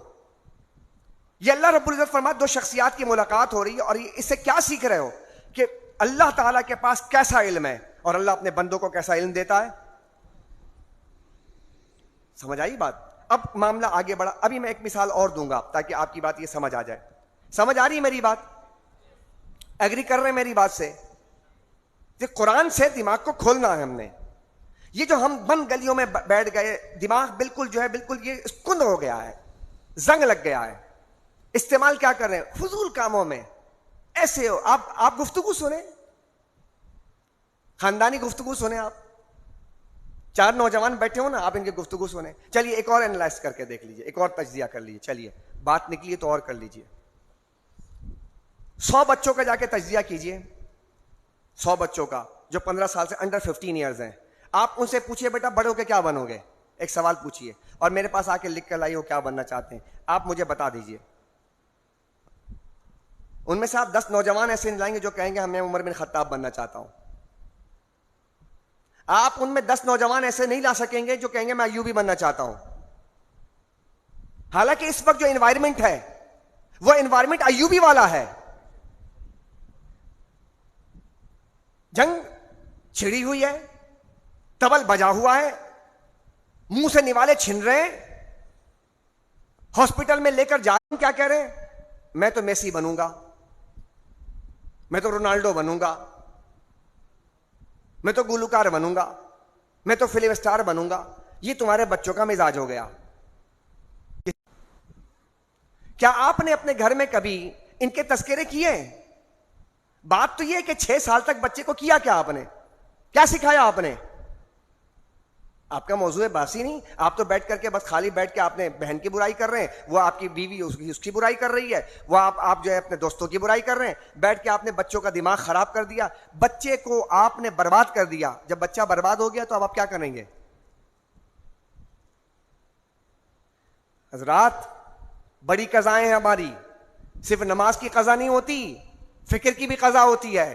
A: یہ اللہ رب العزت فرماتا, 2 شخصیات کی ملاقات ہو رہی ہے, اور اس سے کیا سیکھ رہے ہو کہ اللہ تعالیٰ کے پاس کیسا علم ہے اور اللہ اپنے بندوں کو کیسا علم دیتا ہے. سمجھ آئی بات؟ اب معاملہ آگے بڑھا. ابھی میں ایک مثال اور دوں گا تاکہ آپ کی بات یہ سمجھ آ جائے. سمجھ آ رہی ہے میری بات؟ ایگری کر رہے ہیں میری بات سے؟ کہ قرآن سے دماغ کو کھولنا ہے ہم نے. یہ جو ہم بند گلیوں میں بیٹھ گئے, دماغ بالکل جو ہے بالکل یہ کند ہو گیا ہے, زنگ لگ گیا ہے. استعمال کیا کر رہے ہیں؟ فضول کاموں میں. ایسے ہو آپ گفتگو سنیں, خاندانی گفتگو سنیں. آپ 4 نوجوان بیٹھے ہو نا, آپ ان کی گفتگو سنیں. چلیے ایک اور اینالائز کر کے دیکھ لیجیے, ایک اور تجزیہ کر لیجیے. چلیے بات نکلی تو اور کر لیجیے. 100 بچوں کا جا کے تجزیہ کیجیے, 100 بچوں کا جو 15 سال سے انڈر 15 ایئرز ہیں. آپ ان سے پوچھئے بیٹا بڑے ہو کے کیا بنو گے, ایک سوال پوچھئے, اور میرے پاس آ کے لکھ کر لائیے وہ کیا بننا چاہتے ہیں, آپ مجھے بتا دیجئے. ان میں سے آپ 10 نوجوان ایسے لائیں گے جو کہیں گے میں عمر بن خطاب بننا چاہتا ہوں. آپ ان میں 10 نوجوان ایسے نہیں لا سکیں گے جو کہیں گے میں ایوبی بننا چاہتا ہوں. حالانکہ اس وقت جو انوائرمنٹ ہے وہ انوائرمنٹ ایوبی والا ہے. جنگ چھڑی ہوئی ہے, تبل بجا ہوا ہے, منہ سے نوالے چھن رہے ہیں, ہاسپٹل میں لے کر جا رہے ہیں, کیا کہہ رہے ہیں, میں تو میسی بنوں گا, میں تو رونالڈو بنوں گا, میں تو گلوکار بنوں گا, میں تو فلم اسٹار بنوں گا. یہ تمہارے بچوں کا مزاج ہو گیا. کیا آپ نے اپنے گھر میں کبھی ان کے تذکرے کیے ہیں؟ بات تو یہ ہے کہ 6 سال تک بچے کو کیا کیا آپ نے, کیا سکھایا آپ نے؟ آپ کا موضوع ہے باسی نہیں, آپ تو بیٹھ کر کے بس خالی بیٹھ کے آپ نے بہن کی برائی کر رہے ہیں, وہ آپ کی بیوی اس کی برائی کر رہی ہے, وہ آپ جو ہے اپنے دوستوں کی برائی کر رہے ہیں, بیٹھ کے آپ نے بچوں کا دماغ خراب کر دیا, بچے کو آپ نے برباد کر دیا. جب بچہ برباد ہو گیا تو اب آپ کیا کریں گے؟ حضرات, بڑی قضائیں ہیں ہماری, صرف نماز کی قضا نہیں ہوتی, فکر کی بھی قضا ہوتی ہے.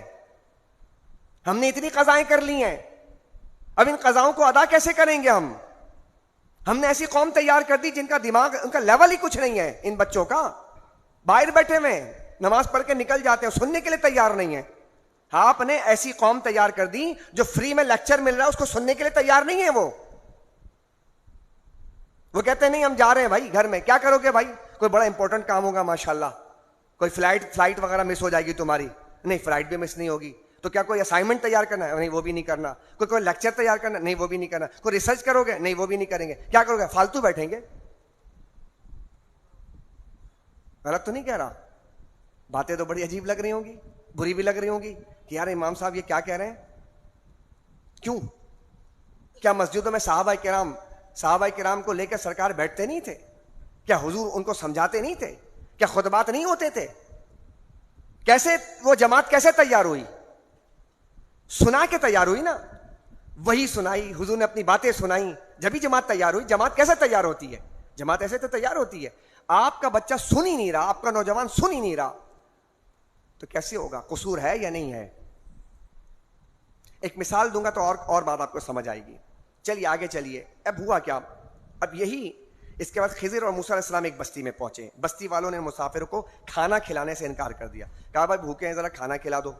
A: ہم نے اتنی قضائیں کر لی ہیں, اب ان قضاؤں کو ادا کیسے کریں گے ہم؟ ہم نے ایسی قوم تیار کر دی جن کا دماغ, ان کا لیول ہی کچھ نہیں ہے. ان بچوں کا باہر بیٹھے ہوئے ہیں, نماز پڑھ کے نکل جاتے ہیں, سننے کے لیے تیار نہیں ہے. آپ نے ایسی قوم تیار کر دی جو فری میں لیکچر مل رہا ہے اس کو سننے کے لیے تیار نہیں ہے. وہ کہتے ہیں نہیں ہم جا رہے ہیں بھائی گھر میں. کیا کرو گے بھائی؟ کوئی بڑا امپورٹنٹ کام ہوگا ماشاءاللہ, کوئی فلائٹ وغیرہ مس ہو جائے گی تمہاری. نہیں, فلائٹ بھی مس نہیں ہوگی. تو کیا کوئی اسائنمنٹ تیار کرنا ہے؟ نہیں, وہ بھی نہیں کرنا. کوئی لیکچر تیار کرنا؟ نہیں, وہ بھی نہیں کرنا. کوئی ریسرچ کرو گے؟ نہیں, وہ بھی نہیں کریں گے. کیا کرو گے؟ فالتو بیٹھیں گے. غلط تو نہیں کہہ رہا؟ باتیں تو بڑی عجیب لگ رہی ہوں گی, بری بھی لگ رہی ہوں گی کہ یار امام صاحب یہ کیا کہہ رہے ہیں. کیوں؟ کیا مسجدوں میں صحابہ کرام کو لے کر سرکار بیٹھتے نہیں تھے؟ کیا حضور ان کو سمجھاتے نہیں تھے؟ کیا خطبات نہیں ہوتے تھے؟ کیسے وہ جماعت کیسے تیار ہوئی؟ سنا کے تیار ہوئی نا, وہی سنائی, حضور نے اپنی باتیں سنائی, جبھی جماعت تیار ہوئی. جماعت کیسے تیار ہوتی ہے؟ جماعت ایسے تو تیار ہوتی ہے. آپ کا بچہ سن ہی نہیں رہا, آپ کا نوجوان سن ہی نہیں رہا, تو کیسے ہوگا؟ قصور ہے یا نہیں ہے؟ ایک مثال دوں گا تو اور بات آپ کو سمجھ آئے گی. چلیے آگے چلیے. اب ہوا کیا؟ اب یہی اس کے بعد خضر اور موسیٰ علیہ السلام ایک بستی میں پہنچے. بستی والوں نے مسافر کو کھانا کھلانے سے انکار کر دیا, کہا بھائی بھوکے ہیں ذرا کھانا کھلا دو.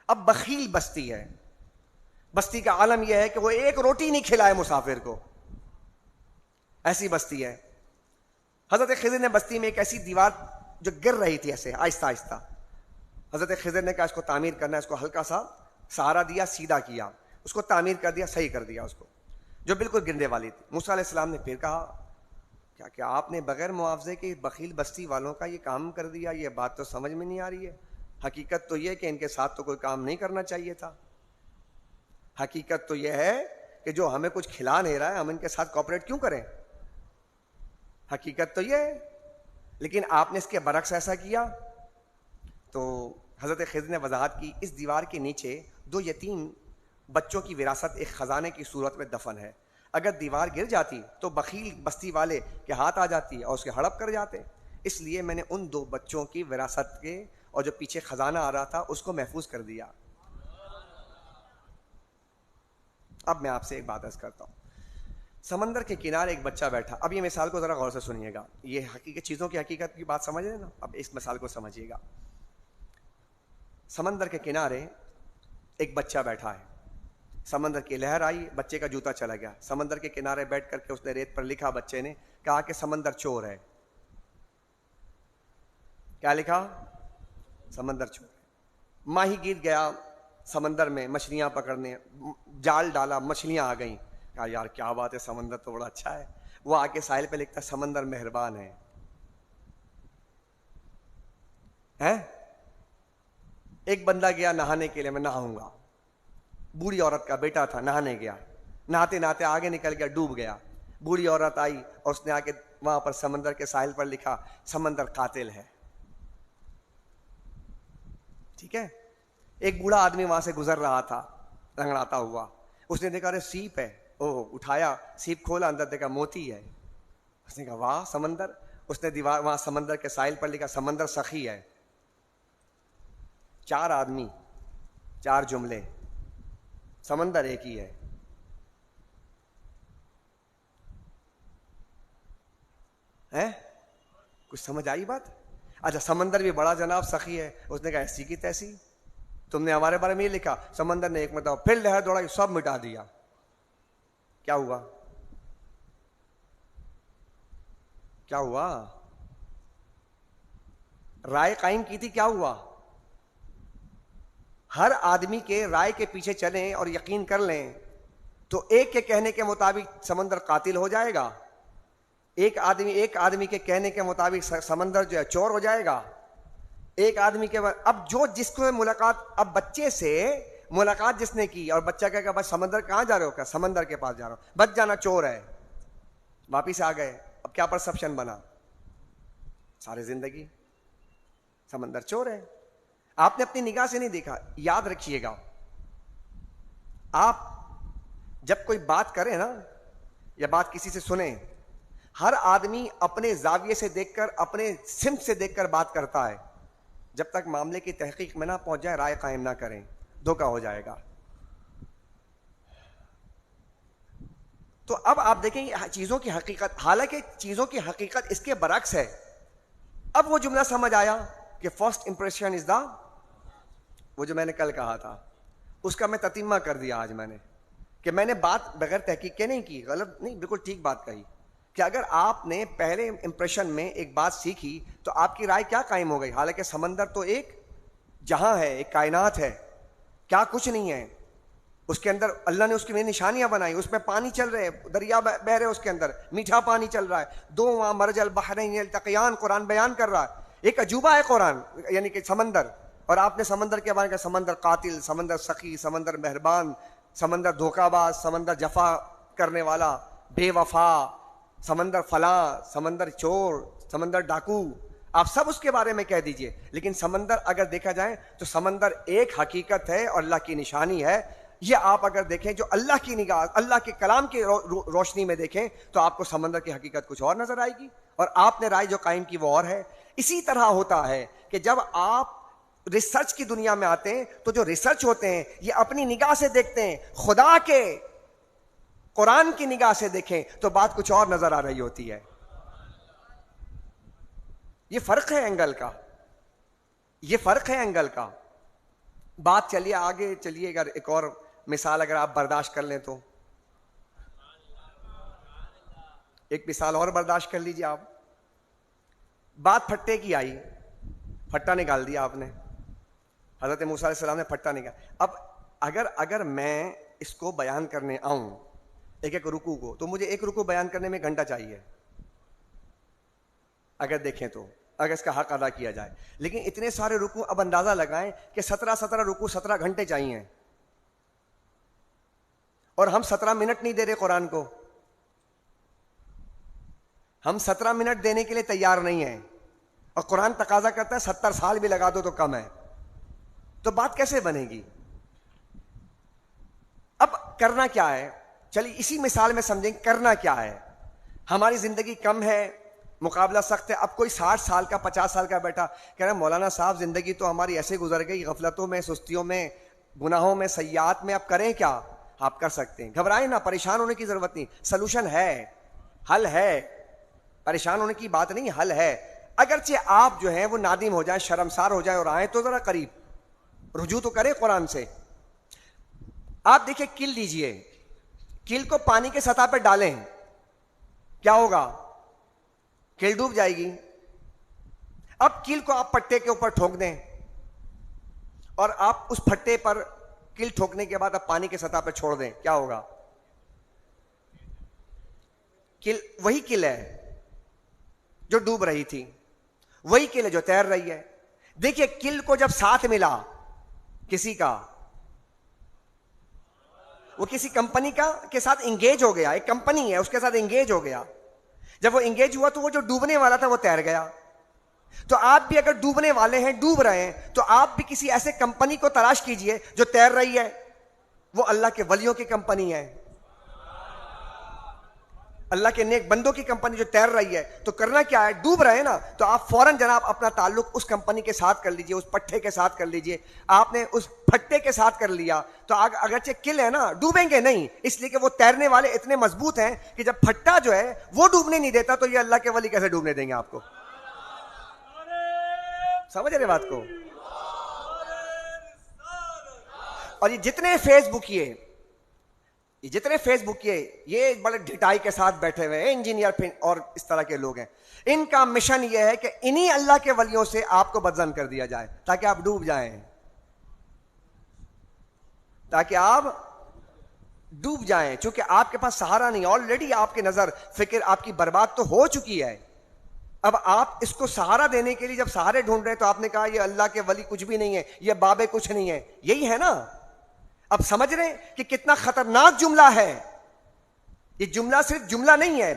A: اب بخیل بستی ہے, بستی کا عالم یہ ہے کہ وہ ایک روٹی نہیں کھلائے مسافر کو, ایسی بستی ہے. حضرت خضر نے بستی میں ایک ایسی دیوار جو گر رہی تھی ایسے آہستہ آہستہ, حضرت خضر نے کہا اس کو تعمیر کرنا ہے, اس کو ہلکا سا سہارا دیا, سیدھا کیا, اس کو تعمیر کر دیا, صحیح کر دیا اس کو, جو بالکل گرنے والی تھی. موسیٰ علیہ السلام نے پھر کہا کیا آپ نے بغیر معاوضے کے بخیل بستی والوں کا یہ کام کر دیا؟ یہ بات تو سمجھ میں نہیں آ رہی ہے. حقیقت تو یہ کہ ان کے ساتھ تو کوئی کام نہیں کرنا چاہیے تھا. حقیقت تو یہ ہے کہ جو ہمیں کچھ کھلا نہیں رہا ہے ہم ان کے ساتھ کوپریٹ کیوں کریں؟ حقیقت تو یہ ہے. لیکن آپ نے اس کے برعکس ایسا کیا. تو حضرت خضر نے وضاحت کی, اس دیوار کے نیچے 2 یتیم بچوں کی وراثت ایک خزانے کی صورت میں دفن ہے. اگر دیوار گر جاتی تو بخیل بستی والے کے ہاتھ آ جاتی اور اس کے ہڑپ کر جاتے. اس لیے میں نے ان 2 بچوں کی وراثت کے اور جو پیچھے خزانہ آ رہا تھا اس کو محفوظ کر دیا. اب میں آپ سے ایک بات عرض کرتا ہوں. سمندر کے کنارے ایک بچہ بیٹھا. اب یہ مثال کو ذرا غور سے سنیے گا, یہ حقیقت چیزوں کی حقیقت کی بات سمجھ رہے ہیں نا. اب اس مثال کو سمجھیے گا. سمندر کے کنارے ایک بچہ بیٹھا ہے. سمندر کی لہر آئی, بچے کا جوتا چلا گیا. سمندر کے کنارے بیٹھ کر کے اس نے ریت پر لکھا, بچے نے کہا کہ سمندر چور ہے. کیا لکھا؟ سمندر چور ہے. ماہی گیر گیا سمندر میں مچھلیاں پکڑنے, جال ڈالا, مچھلیاں آ گئیں. کہا یار کیا بات ہے, سمندر تو بڑا اچھا ہے. وہ آ کے ساحل پہ لکھتا سمندر مہربان ہے. ایک بندہ گیا نہانے کے لیے, میں نہاؤں گا. بوڑھی عورت کا بیٹا تھا, نہانے گیا, نہاتے نہاتے آگے نکل گیا, ڈوب گیا. بوڑھی عورت آئی اور اس نے آ کے وہاں پر سمندر کے ساحل پر لکھا سمندر قاتل ہے. ٹھیک ہے. ایک بوڑھا آدمی وہاں سے گزر رہا تھا رنگڑاتا ہوا, اس نے دیکھا ارے سیپ ہے, اٹھایا, سیپ کھولا, اندر دیکھا موتی ہے. اس نے کہا واہ سمندر. اس نے دیوار وہاں سمندر کے ساحل پر لکھا سمندر سخی ہے. 4 آدمی 4 جملے, سمندر ایک ہی ہے. کچھ سمجھ آئی بات؟ اچھا سمندر بھی بڑا جناب سخی ہے. اس نے کہا ایسی کی تیسی. تم نے ہمارے بارے میں یہ لکھا, سمندر نے ایک مرتبہ پھر لہر دوڑائی, سب مٹا دیا. کیا ہوا؟ کیا ہوا؟ رائے قائم کی تھی, کیا ہوا؟ ہر آدمی کے رائے کے پیچھے چلیں اور یقین کر لیں تو ایک کے کہنے کے مطابق سمندر قاتل ہو جائے گا, ایک آدمی کے کہنے کے مطابق سمندر جو ہے چور ہو جائے گا, ایک آدمی کے بعد اب جو جس کو ملاقات, اب بچے سے ملاقات جس نے کی اور بچہ کہا کہ بھائی سمندر کہاں جا رہے ہو, کیا سمندر کے پاس جا رہا ہوں, بچ جانا چور ہے, واپس آ گئے. اب کیا پرسپشن بنا؟ ساری زندگی سمندر چور ہے. آپ نے اپنی نگاہ سے نہیں دیکھا. یاد رکھیے گا, آپ جب کوئی بات کریں نا یا بات کسی سے سنیں, ہر آدمی اپنے زاویے سے دیکھ کر, اپنے سمت سے دیکھ کر بات کرتا ہے. جب تک معاملے کی تحقیق میں نہ پہنچ جائے رائے قائم نہ کریں, دھوکہ ہو جائے گا. تو اب آپ دیکھیں چیزوں کی حقیقت, حالانکہ چیزوں کی حقیقت اس کے برعکس ہے. اب وہ جملہ سمجھ آیا کہ فرسٹ امپریشن از دا, وہ جو میں نے کل کہا تھا اس کا میں تتمہ کر دیا آج میں نے, کہ میں نے بات بغیر تحقیق کے نہیں کی, غلط نہیں, بالکل ٹھیک بات کہی کہ اگر آپ نے پہلے امپریشن میں ایک بات سیکھی تو آپ کی رائے کیا قائم ہو گئی. حالانکہ سمندر تو ایک جہاں ہے, ایک کائنات ہے, کیا کچھ نہیں ہے اس کے اندر. اللہ نے اس کے لیے نشانیاں بنائی, اس میں پانی چل رہے, دریا بہ رہے, اس کے اندر میٹھا پانی چل رہا ہے. دو وہاں مرج البحرین یلتقیان قرآن بیان کر رہا ہے. ایک عجوبہ ہے قرآن, یعنی کہ سمندر. اور آپ نے سمندر کے بارے میں سمندر قاتل, سمندر سخی, سمندر مہربان, سمندر دھوکہ باز, سمندر جفا کرنے والا, بے وفا, سمندر فلاں, سمندر چور, سمندر ڈاکو, آپ سب اس کے بارے میں کہہ دیجئے. لیکن سمندر اگر دیکھا جائے تو سمندر ایک حقیقت ہے اور اللہ کی نشانی ہے. یہ آپ اگر دیکھیں جو اللہ کی نگاہ, اللہ کے کلام کی روشنی میں دیکھیں تو آپ کو سمندر کی حقیقت کچھ اور نظر آئے گی, اور آپ نے رائے جو قائم کی وہ اور ہے. اسی طرح ہوتا ہے کہ جب آپ ریسرچ کی دنیا میں آتے ہیں تو جو ریسرچ ہوتے ہیں یہ اپنی نگاہ سے دیکھتے ہیں, خدا کے قرآن کی نگاہ سے دیکھیں تو بات کچھ اور نظر آ رہی ہوتی ہے. یہ فرق ہے اینگل کا, یہ فرق ہے اینگل کا. بات چلیے آگے چلیے, اگر ایک اور مثال اگر آپ برداشت کر لیں تو ایک مثال اور برداشت کر لیجیے آپ. بات پھٹے کی آئی, پھٹا نکال دیا آپ نے, حضرت موسیٰ علیہ السلام نے پھٹا نکال. اب اگر میں اس کو بیان کرنے آؤں ایک ایک رکوع کو, تو مجھے ایک رکوع بیان کرنے میں گھنٹہ چاہیے اگر دیکھیں تو, اگر اس کا حق ادا کیا جائے. لیکن اتنے سارے رکوع, اب اندازہ لگائیں کہ 17 رکوع 17 گھنٹے چاہیے, اور ہم 17 منٹ نہیں دے رہے قرآن کو, ہم 17 منٹ دینے کے لیے تیار نہیں ہیں, اور قرآن تقاضا کرتا ہے 70 سال بھی لگا دو تو کم ہے. تو بات کیسے بنے گی؟ اب کرنا کیا ہے, چلیے اسی مثال میں سمجھیں کرنا کیا ہے. ہماری زندگی کم ہے, مقابلہ سخت ہے. اب کوئی 60 سال کا 50 سال کا بیٹا کہہ رہا ہے مولانا صاحب زندگی تو ہماری ایسے گزر گئی, غفلتوں میں, سستیوں میں, گناہوں میں, سیئات میں, اب کریں کیا؟ آپ کر سکتے ہیں, گھبرائیں نہ, پریشان ہونے کی ضرورت نہیں, سلوشن ہے, حل ہے, پریشان ہونے کی بات نہیں, حل ہے. اگرچہ آپ جو ہیں وہ نادم ہو جائیں, شرمسار ہو جائیں اور آئیں تو ذرا قریب, رجوع تو کریں قرآن سے. آپ دیکھیں کل لیجئے, کل کو پانی کے سطح پہ ڈالیں, کیا ہوگا؟ کل ڈوب جائے گی. اب کل کو آپ پٹے کے اوپر ٹھوک دیں, اور آپ اس پھٹے پر کل ٹھوکنے کے بعد آپ پانی کے سطح پہ چھوڑ دیں, کیا ہوگا؟ کل وہی کل ہے جو ڈوب رہی تھی, وہی کل ہے جو تیر رہی ہے. دیکھیے کل کو جب ساتھ ملا کسی کا, وہ کسی کمپنی کا کے ساتھ انگیج ہو گیا, ایک کمپنی ہے اس کے ساتھ انگیج ہو گیا. جب وہ انگیج ہوا تو وہ جو ڈوبنے والا تھا وہ تیر گیا. تو آپ بھی اگر ڈوبنے والے ہیں, ڈوب رہے ہیں, تو آپ بھی کسی ایسے کمپنی کو تلاش کیجئے جو تیر رہی ہے. وہ اللہ کے ولیوں کی کمپنی ہے, اللہ کے نیک بندوں کی کمپنی جو تیر رہی ہے. تو کرنا کیا ہے, ڈوب رہے ہیں نا, تو آپ فوراً جناب اپنا تعلق اس کمپنی کے ساتھ کر لیجئے, اس پٹھے کے ساتھ کر لیجئے. آپ نے اس پھٹے کے ساتھ کر لیا تو اگرچہ کل ہے نا, ڈوبیں گے نہیں, اس لیے کہ وہ تیرنے والے اتنے مضبوط ہیں کہ جب پھٹا جو ہے وہ ڈوبنے نہیں دیتا تو یہ اللہ کے ولی کیسے ڈوبنے دیں گے آپ کو؟ سمجھ رہے بات کو؟ اور یہ جتنے فیس بک یہ بڑے ڈھٹائی کے ساتھ بیٹھے ہوئے ہیں انجینئر اور اس طرح کے لوگ ہیں، ان کا مشن یہ ہے کہ انہی اللہ کے ولیوں سے آپ کو بدزن کر دیا جائے تاکہ آپ ڈوب جائیں، چونکہ آپ کے پاس سہارا نہیں، آلریڈی آپ کی نظر فکر آپ کی برباد تو ہو چکی ہے. اب آپ اس کو سہارا دینے کے لیے جب سہارے ڈھونڈ رہے ہیں تو آپ نے کہا یہ اللہ کے ولی کچھ بھی نہیں ہے، یہ بابے کچھ نہیں ہے، یہی ہے نا. اب سمجھ رہے ہیں کہ کتنا خطرناک جملہ ہے. یہ جملہ صرف جملہ نہیں ہے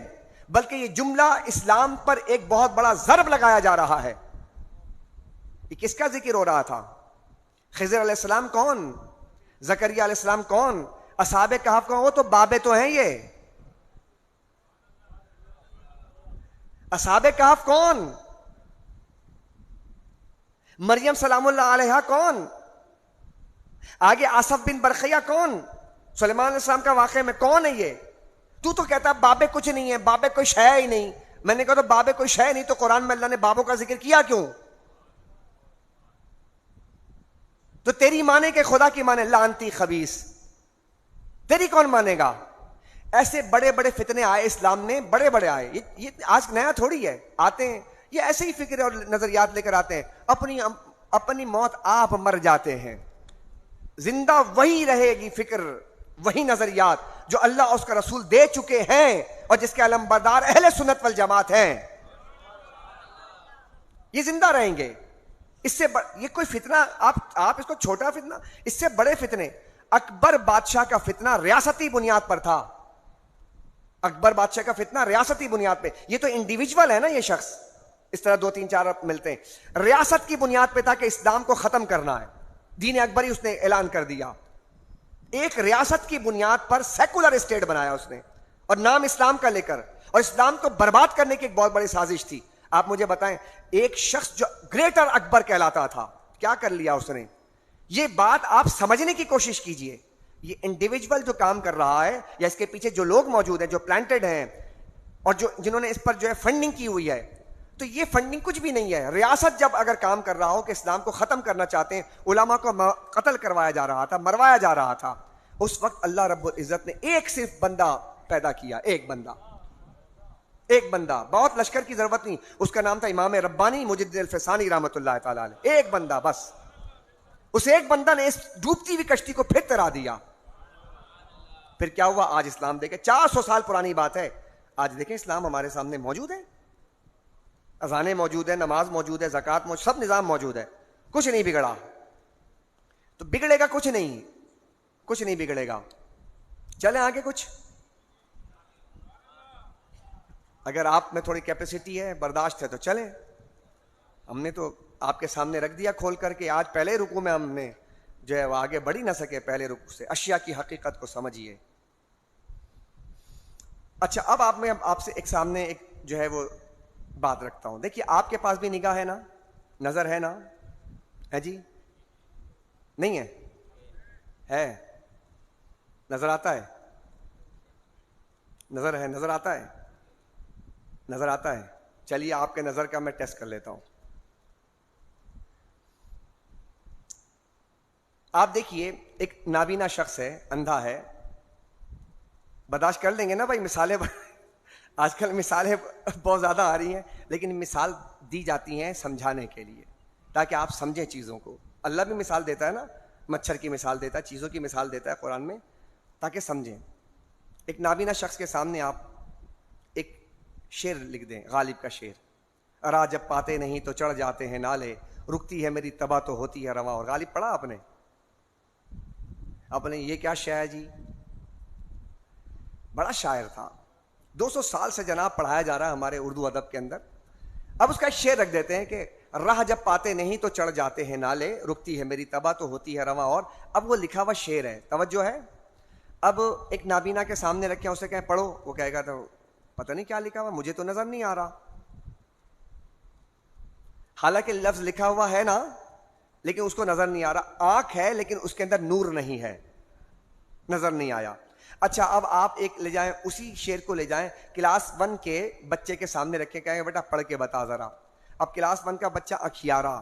A: بلکہ یہ جملہ اسلام پر ایک بہت بڑا ضرب لگایا جا رہا ہے. یہ کس کا ذکر ہو رہا تھا؟ خضر علیہ السلام کون؟ زکریا علیہ السلام کون؟ اصحاب کہف کون؟ وہ تو بابے تو ہیں. یہ اصحاب کہف کون؟ مریم سلام اللہ علیہا کون؟ آگے آصف بن برخیہ کون؟ سلیمان علیہ السلام کا واقعہ میں کون ہے یہ؟ تو کہتا بابے کچھ نہیں ہے، بابے کوئی شے ہی نہیں. میں نے کہا تو بابے کوئی شے نہیں تو قرآن میں اللہ نے بابوں کا ذکر کیا کیوں؟ تو تیری مانے کہ خدا کی مانے؟ لعنتی خبیث، تیری کون مانے گا؟ ایسے بڑے بڑے فتنے آئے اسلام میں، بڑے بڑے آئے. یہ آج نیا تھوڑی ہے، آتے ہیں یہ ایسے ہی فکر اور نظریات لے کر آتے ہیں. اپنی موت آپ مر جاتے ہیں، زندہ وہی رہے گی فکر، وہی نظریات جو اللہ اور اس کا رسول دے چکے ہیں اور جس کے علمبردار اہل سنت والجماعت ہیں. یہ زندہ رہیں گے. اس سے یہ کوئی فتنہ آپ اس کو چھوٹا فتنہ، اس سے بڑے فتنے. اکبر بادشاہ کا فتنہ ریاستی بنیاد پر تھا. اکبر بادشاہ کا فتنہ ریاستی بنیاد پہ. یہ تو انڈیویجول ہے نا، یہ شخص اس طرح 2-3-4 ملتے ہیں. ریاست کی بنیاد پہ تھا کہ اسلام کو ختم کرنا ہے، دین اکبری اس نے اعلان کر دیا. ایک ریاست کی بنیاد پر سیکولر اسٹیٹ بنایا اس نے، اور نام اسلام کا لے کر، اور اسلام کو برباد کرنے کی ایک بہت بڑی سازش تھی. آپ مجھے بتائیں ایک شخص جو گریٹر اکبر کہلاتا تھا کیا کر لیا اس نے؟ یہ بات آپ سمجھنے کی کوشش کیجئے. یہ انڈیویجول جو کام کر رہا ہے یا اس کے پیچھے جو لوگ موجود ہیں، جو پلانٹڈ ہیں اور جنہوں نے اس پر جو ہے فنڈنگ کی ہوئی ہے، تو یہ فنڈنگ کچھ بھی نہیں ہے. ریاست جب اگر کام کر رہا ہو کہ اسلام کو ختم کرنا چاہتے ہیں، علماء کو قتل کروایا جا رہا تھا، مروایا جا رہا تھا، اس وقت اللہ رب العزت نے ایک صرف بندہ پیدا کیا. ایک بندہ، بہت لشکر کی ضرورت نہیں. اس کا نام تھا امام ربانی مجدد الفسانی رحمۃ اللہ تعالی علیہ. ایک بندہ بس. اس ایک بندہ نے اس ڈوبتی ہوئی کشتی کو پھر ترا دیا. پھر کیا ہوا؟ آج اسلام دیکھیں، 400 سال پرانی بات ہے. آج دیکھیں اسلام ہمارے سامنے موجود ہے. اذانیں موجود ہے، نماز موجود ہے، زکوٰۃ موجود، سب نظام موجود ہے. کچھ نہیں بگڑا. تو بگڑے گا کچھ نہیں بگڑے گا. چلیں آگے. کچھ اگر آپ میں تھوڑی کیپیسٹی ہے، برداشت ہے تو چلیں. ہم نے تو آپ کے سامنے رکھ دیا کھول کر کے. آج پہلے رکوع میں ہم نے جو ہے وہ آگے بڑھ ہی نہ سکے. پہلے رکوع سے اشیاء کی حقیقت کو سمجھیے. اچھا، اب آپ سے ایک سامنے ایک جو ہے وہ بات رکھتا ہوں. دیکھیے آپ کے پاس بھی نگاہ ہے نا، نظر ہے نا، ہے جی؟ نہیں ہے؟ نظر آتا ہے؟ نظر آتا ہے. چلیے آپ کے نظر کا میں ٹیسٹ کر لیتا ہوں. آپ دیکھیے ایک نابینا شخص ہے، اندھا ہے. برداشت کر لیں گے نا بھائی؟ مثالیں آج کل مثالیں بہت زیادہ آ رہی ہیں، لیکن مثال دی جاتی ہیں سمجھانے کے لیے تاکہ آپ سمجھیں چیزوں کو. اللہ بھی مثال دیتا ہے نا، مچھر کی مثال دیتا ہے، چیزوں کی مثال دیتا ہے قرآن میں تاکہ سمجھیں. ایک نابینا شخص کے سامنے آپ ایک شعر لکھ دیں، غالب کا شعر. راہ جب پاتے نہیں تو چڑھ جاتے ہیں نالے، رکتی ہے میری تباہ تو ہوتی ہے رواں. اور غالب پڑھا آپ نے یہ کیا شعر ہے جی؟ بڑا شاعر تھا، 200 سال سے جناب پڑھایا جا رہا ہے ہمارے اردو ادب کے اندر. اب اس کا ایک شعر رکھ دیتے ہیں کہ راہ جب پاتے نہیں تو چڑھ جاتے ہیں نالے، رکتی ہے میری تباہ تو ہوتی ہے رواں. اور اب وہ لکھا ہوا شعر ہے، توجہ ہے. اب ایک نابینا کے سامنے رکھیں، اسے کہیں پڑھو، وہ کہے گا تو پتہ نہیں کیا لکھا ہوا، مجھے تو نظر نہیں آ رہا. حالانکہ لفظ لکھا ہوا ہے نا، لیکن اس کو نظر نہیں آ رہا. آنکھ ہے لیکن اس کے اندر نور نہیں ہے، نظر نہیں آیا. اچھا اب آپ ایک لے جائیں، اسی شعر کو لے جائیں کلاس 1 کے بچے کے سامنے رکھیں، کہیں بیٹا پڑھ کے بتا ذرا. اب کلاس 1 کا بچہ اکھیارا،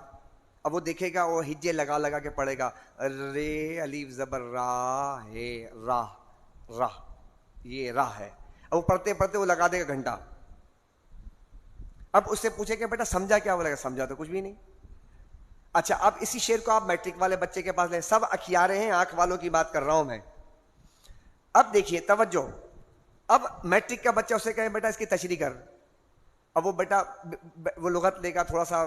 A: اب وہ دیکھے گا وہ ہجے لگا لگا کے پڑھے گا، رے الف زبر راہ ہے، راہ راہ، یہ راہ ہے. اب وہ پڑھتے پڑھتے وہ لگا دے گا گھنٹہ. اب اس سے پوچھے کہ بیٹا سمجھا کیا؟ بولے گا سمجھا تو کچھ بھی نہیں. اچھا اب اسی شعر کو آپ میٹرک والے بچے کے پاس لیں، سب اکھیارے ہیں، آنکھ والوں کی بات کر رہا ہوں میں. اب دیکھیے توجہ، اب میٹرک کا بچہ اسے کہے بیٹا اس کی تشریح کر. اب وہ بیٹا وہ لغت لے گا، تھوڑا سا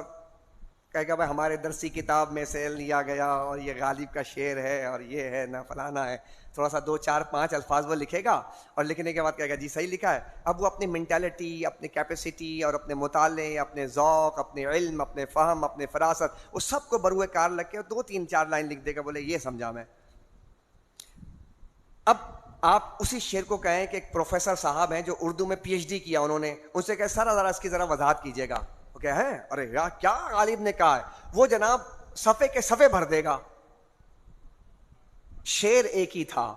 A: کہے گا بھائی ہمارے درسی کتاب میں سے لیا گیا اور یہ غالب کا شعر ہے اور یہ ہے نہ فلانا ہے. تھوڑا سا 2 4 5 الفاظ وہ لکھے گا اور لکھنے کے بعد کہے گا جی صحیح لکھا ہے. اب وہ اپنی مینٹالٹی، اپنی کیپیسٹی اور اپنے مطالعے، اپنے ذوق، اپنے علم، اپنے فہم، اپنے فراست، اس سب کو بروئے کار لگ کے 2 3 4 لائن لکھ دے گا، بولے یہ سمجھا میں. اب آپ اسی شعر کو کہیں کہ ایک پروفیسر صاحب ہیں جو اردو میں پی ایچ ڈی کیا انہوں نے، ان سے کہے سر ذرا اس کی ذرا وضاحت کیجیے گا. وہ کہ ہے ارے یار کیا غالب نے کہا ہے، وہ جناب صفحے کے صفحے بھر دے گا. شعر ایک ہی تھا،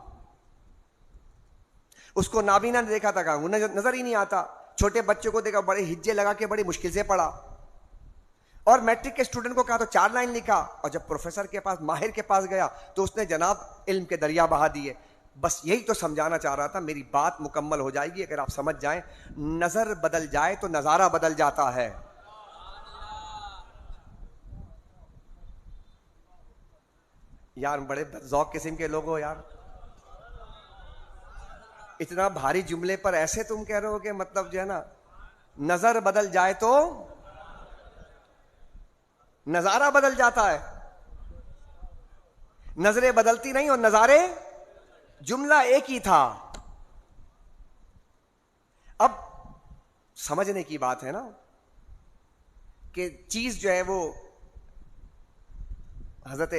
A: اس کو نابینا نے دیکھا تھا کہ وہ نظر ہی نہیں آتا. چھوٹے بچوں کو دیکھا بڑے ہجے لگا کے بڑی مشکل سے پڑھا، اور میٹرک کے اسٹوڈنٹ کو کہا تو 4 لائن لکھا، اور جب پروفیسر کے پاس، ماہر کے پاس گیا تو اس نے جناب علم کے دریا بہا دیے. بس یہی تو سمجھانا چاہ رہا تھا، میری بات مکمل ہو جائے گی اگر آپ سمجھ جائیں. نظر بدل جائے تو نظارہ بدل جاتا ہے. یار بڑے ذوق قسم کے لوگ ہو یار، اتنا بھاری جملے پر ایسے تم کہہ رہے ہو کہ مطلب جو ہے نا نظر بدل جائے تو نظارہ بدل جاتا ہے. نظریں بدلتی نہیں اور نظارے، جملہ ایک ہی تھا. اب سمجھنے کی بات ہے نا کہ چیز جو ہے وہ حضرت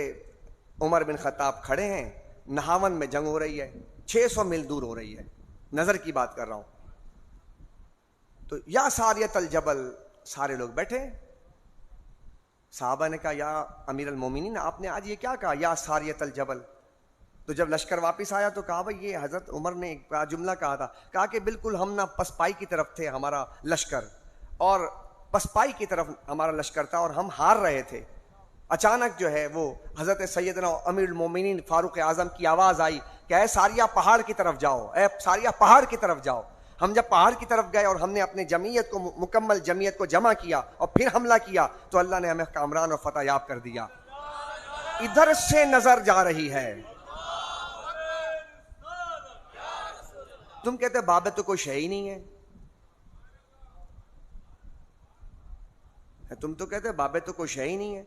A: عمر بن خطاب کھڑے ہیں، نہاون میں جنگ ہو رہی ہے، 600 میل دور ہو رہی ہے، نظر کی بات کر رہا ہوں. تو یا ساریت الجبل، سارے لوگ بیٹھے. صحابہ نے کہا یا امیر المومنین آپ نے آج یہ کیا کہا یا ساریت الجبل؟ تو جب لشکر واپس آیا تو کہا بھائی یہ حضرت عمر نے ایک جملہ کہا تھا، کہا کہ بالکل ہم نہ پسپائی کی طرف تھے ہمارا لشکر، اور پسپائی کی طرف ہمارا لشکر تھا اور ہم ہار رہے تھے. اچانک جو ہے وہ حضرت سیدنا امیر المومنین فاروق اعظم کی آواز آئی کہ اے ساریہ پہاڑ کی طرف جاؤ، اے ساریہ پہاڑ کی طرف جاؤ. ہم جب پہاڑ کی طرف گئے اور ہم نے اپنے جمعیت کو، مکمل جمعیت کو جمع کیا اور پھر حملہ کیا تو اللہ نے ہمیں کامران اور فتح یاب کر دیا. ادھر سے نظر جا رہی ہے. تم کہتے بابے تو کوئی شے ہی نہیں ہے، تم تو کہتے بابے تو کوئی شے ہی نہیں ہے.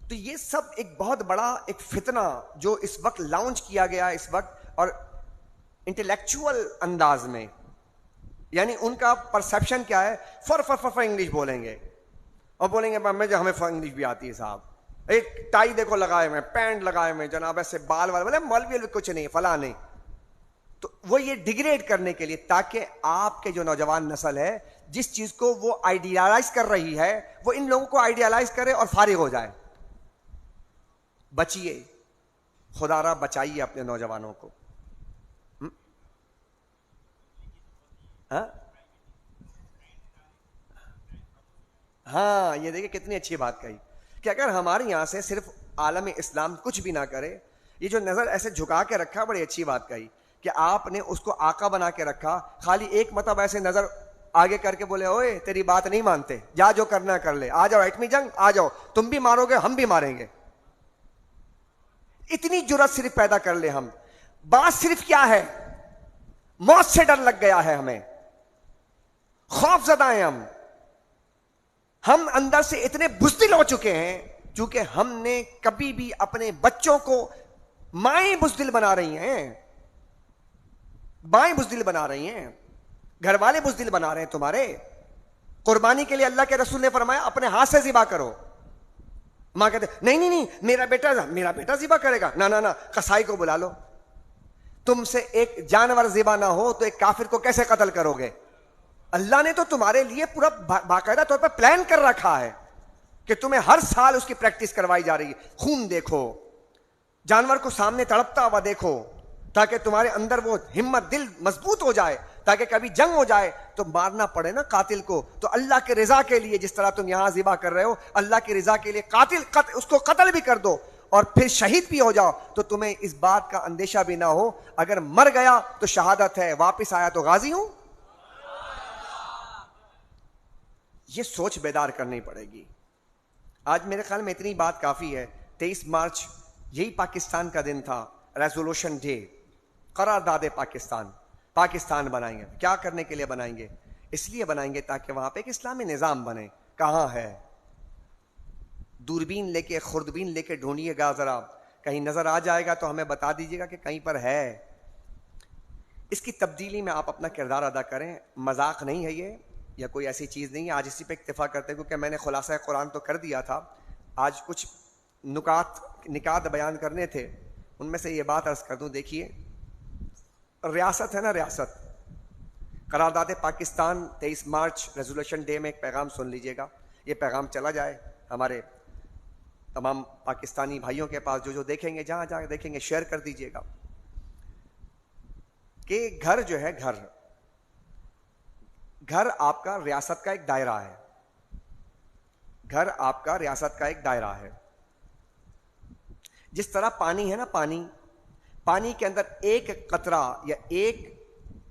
A: تو یہ سب ایک بہت بڑا ایک فتنہ جو اس وقت لانچ کیا گیا اس وقت، اور انٹلیکچوئل انداز میں، یعنی ان کا پرسیپشن کیا ہے، فر انگلش بولیں گے اور بولیں گے ہمیں انگلش بھی آتی ہے صاحب، ایک ٹائی دیکھو لگائے میں، پینٹ لگائے میں جناب، ایسے بال والے، مولوی کچھ نہیں، فلاں نہیں. تو وہ یہ ڈیگریڈ کرنے کے لیے تاکہ آپ کے جو نوجوان نسل ہے جس چیز کو وہ آئیڈیالائز کر رہی ہے وہ ان لوگوں کو آئیڈیالائز کرے اور فارغ ہو جائے. بچیے، خدا را بچائیے اپنے نوجوانوں کو. ہاں یہ دیکھیں کتنی اچھی بات کہی کہ اگر ہمارے یہاں سے صرف عالم اسلام کچھ بھی نہ کرے، یہ جو نظر ایسے جھکا کے رکھا، بڑی اچھی بات کہی کہ آپ نے اس کو آقا بنا کے رکھا. خالی ایک مطلب ایسے نظر آگے کر کے بولے اوئے تیری بات نہیں مانتے، جا جو کرنا کر لے، آ جاؤ ایٹمی جنگ، آ جاؤ، تم بھی مارو گے ہم بھی ماریں گے. اتنی جرت صرف پیدا کر لے ہم. بات صرف کیا ہے، موت سے ڈر لگ گیا ہے ہمیں، خوف زدہ ہیں ہم اندر سے اتنے بزدل ہو چکے ہیں چونکہ ہم نے کبھی بھی اپنے بچوں کو، مائیں بزدل بنا رہی ہیں، بائیں بزدل بنا رہی ہیں، گھر والے بزدل بنا رہے ہیں تمہارے. قربانی کے لیے اللہ کے رسول نے فرمایا اپنے ہاتھ سے ذبح کرو. ماں کہتے نہیں میرا بیٹا ذبح کرے گا، نہ قصائی کو بلا لو. تم سے ایک جانور ذبح نہ ہو تو ایک کافر کو کیسے قتل کرو گے؟ اللہ نے تو تمہارے لیے پورا باقاعدہ طور پر پلان کر رکھا ہے کہ تمہیں ہر سال اس کی پریکٹس کروائی جا رہی ہے. خون دیکھو، جانور کو سامنے تڑپتا ہوا دیکھو، تاکہ تمہارے اندر وہ ہمت، دل مضبوط ہو جائے. تاکہ کبھی جنگ ہو جائے تو مارنا پڑے نا قاتل کو. تو اللہ کے رضا کے لیے جس طرح تم یہاں ذبح کر رہے ہو, اللہ کی رضا کے لیے قاتل اس کو قتل بھی کر دو اور پھر شہید بھی ہو جاؤ, تو تمہیں اس بات کا اندیشہ بھی نہ ہو اگر مر گیا تو شہادت ہے, واپس آیا تو غازی ہوں. یہ سوچ بیدار کرنی پڑے گی. آج میرے خیال میں اتنی بات کافی ہے. 23 مارچ یہی پاکستان کا دن تھا, ریزولوشن ڈے, قرارداد پاکستان بنائیں گے. کیا کرنے کے لیے بنائیں گے؟ اس لیے بنائیں گے تاکہ وہاں پہ ایک اسلامی نظام بنے. کہاں ہے؟ دوربین لے کے خوردبین لے کے ڈھونڈیے گا ذرا, کہیں نظر آ جائے گا تو ہمیں بتا دیجیے گا کہ کہیں پر ہے. اس کی تبدیلی میں آپ اپنا کردار ادا کریں. مذاق نہیں ہے یہ, یا کوئی ایسی چیز نہیں ہے. آج اسی پہ اکتفا کرتے ہیں کیونکہ میں نے خلاصہ قرآن تو کر دیا تھا. آج کچھ نکات بیان کرنے تھے, ان میں سے یہ بات عرض کر دوں. دیکھیے ریاست ہے نا, ریاست, قرارداد پاکستان 23 مارچ ریزولوشن ڈے میں ایک پیغام سن لیجئے گا. یہ پیغام چلا جائے ہمارے تمام پاکستانی بھائیوں کے پاس, جو دیکھیں گے, جہاں جہاں دیکھیں گے شیئر کر دیجئے گا کہ گھر جو ہے, گھر آپ کا ریاست کا ایک دائرہ ہے. گھر آپ کا ریاست کا ایک دائرہ ہے. جس طرح پانی ہے نا, پانی کے اندر ایک قطرہ یا ایک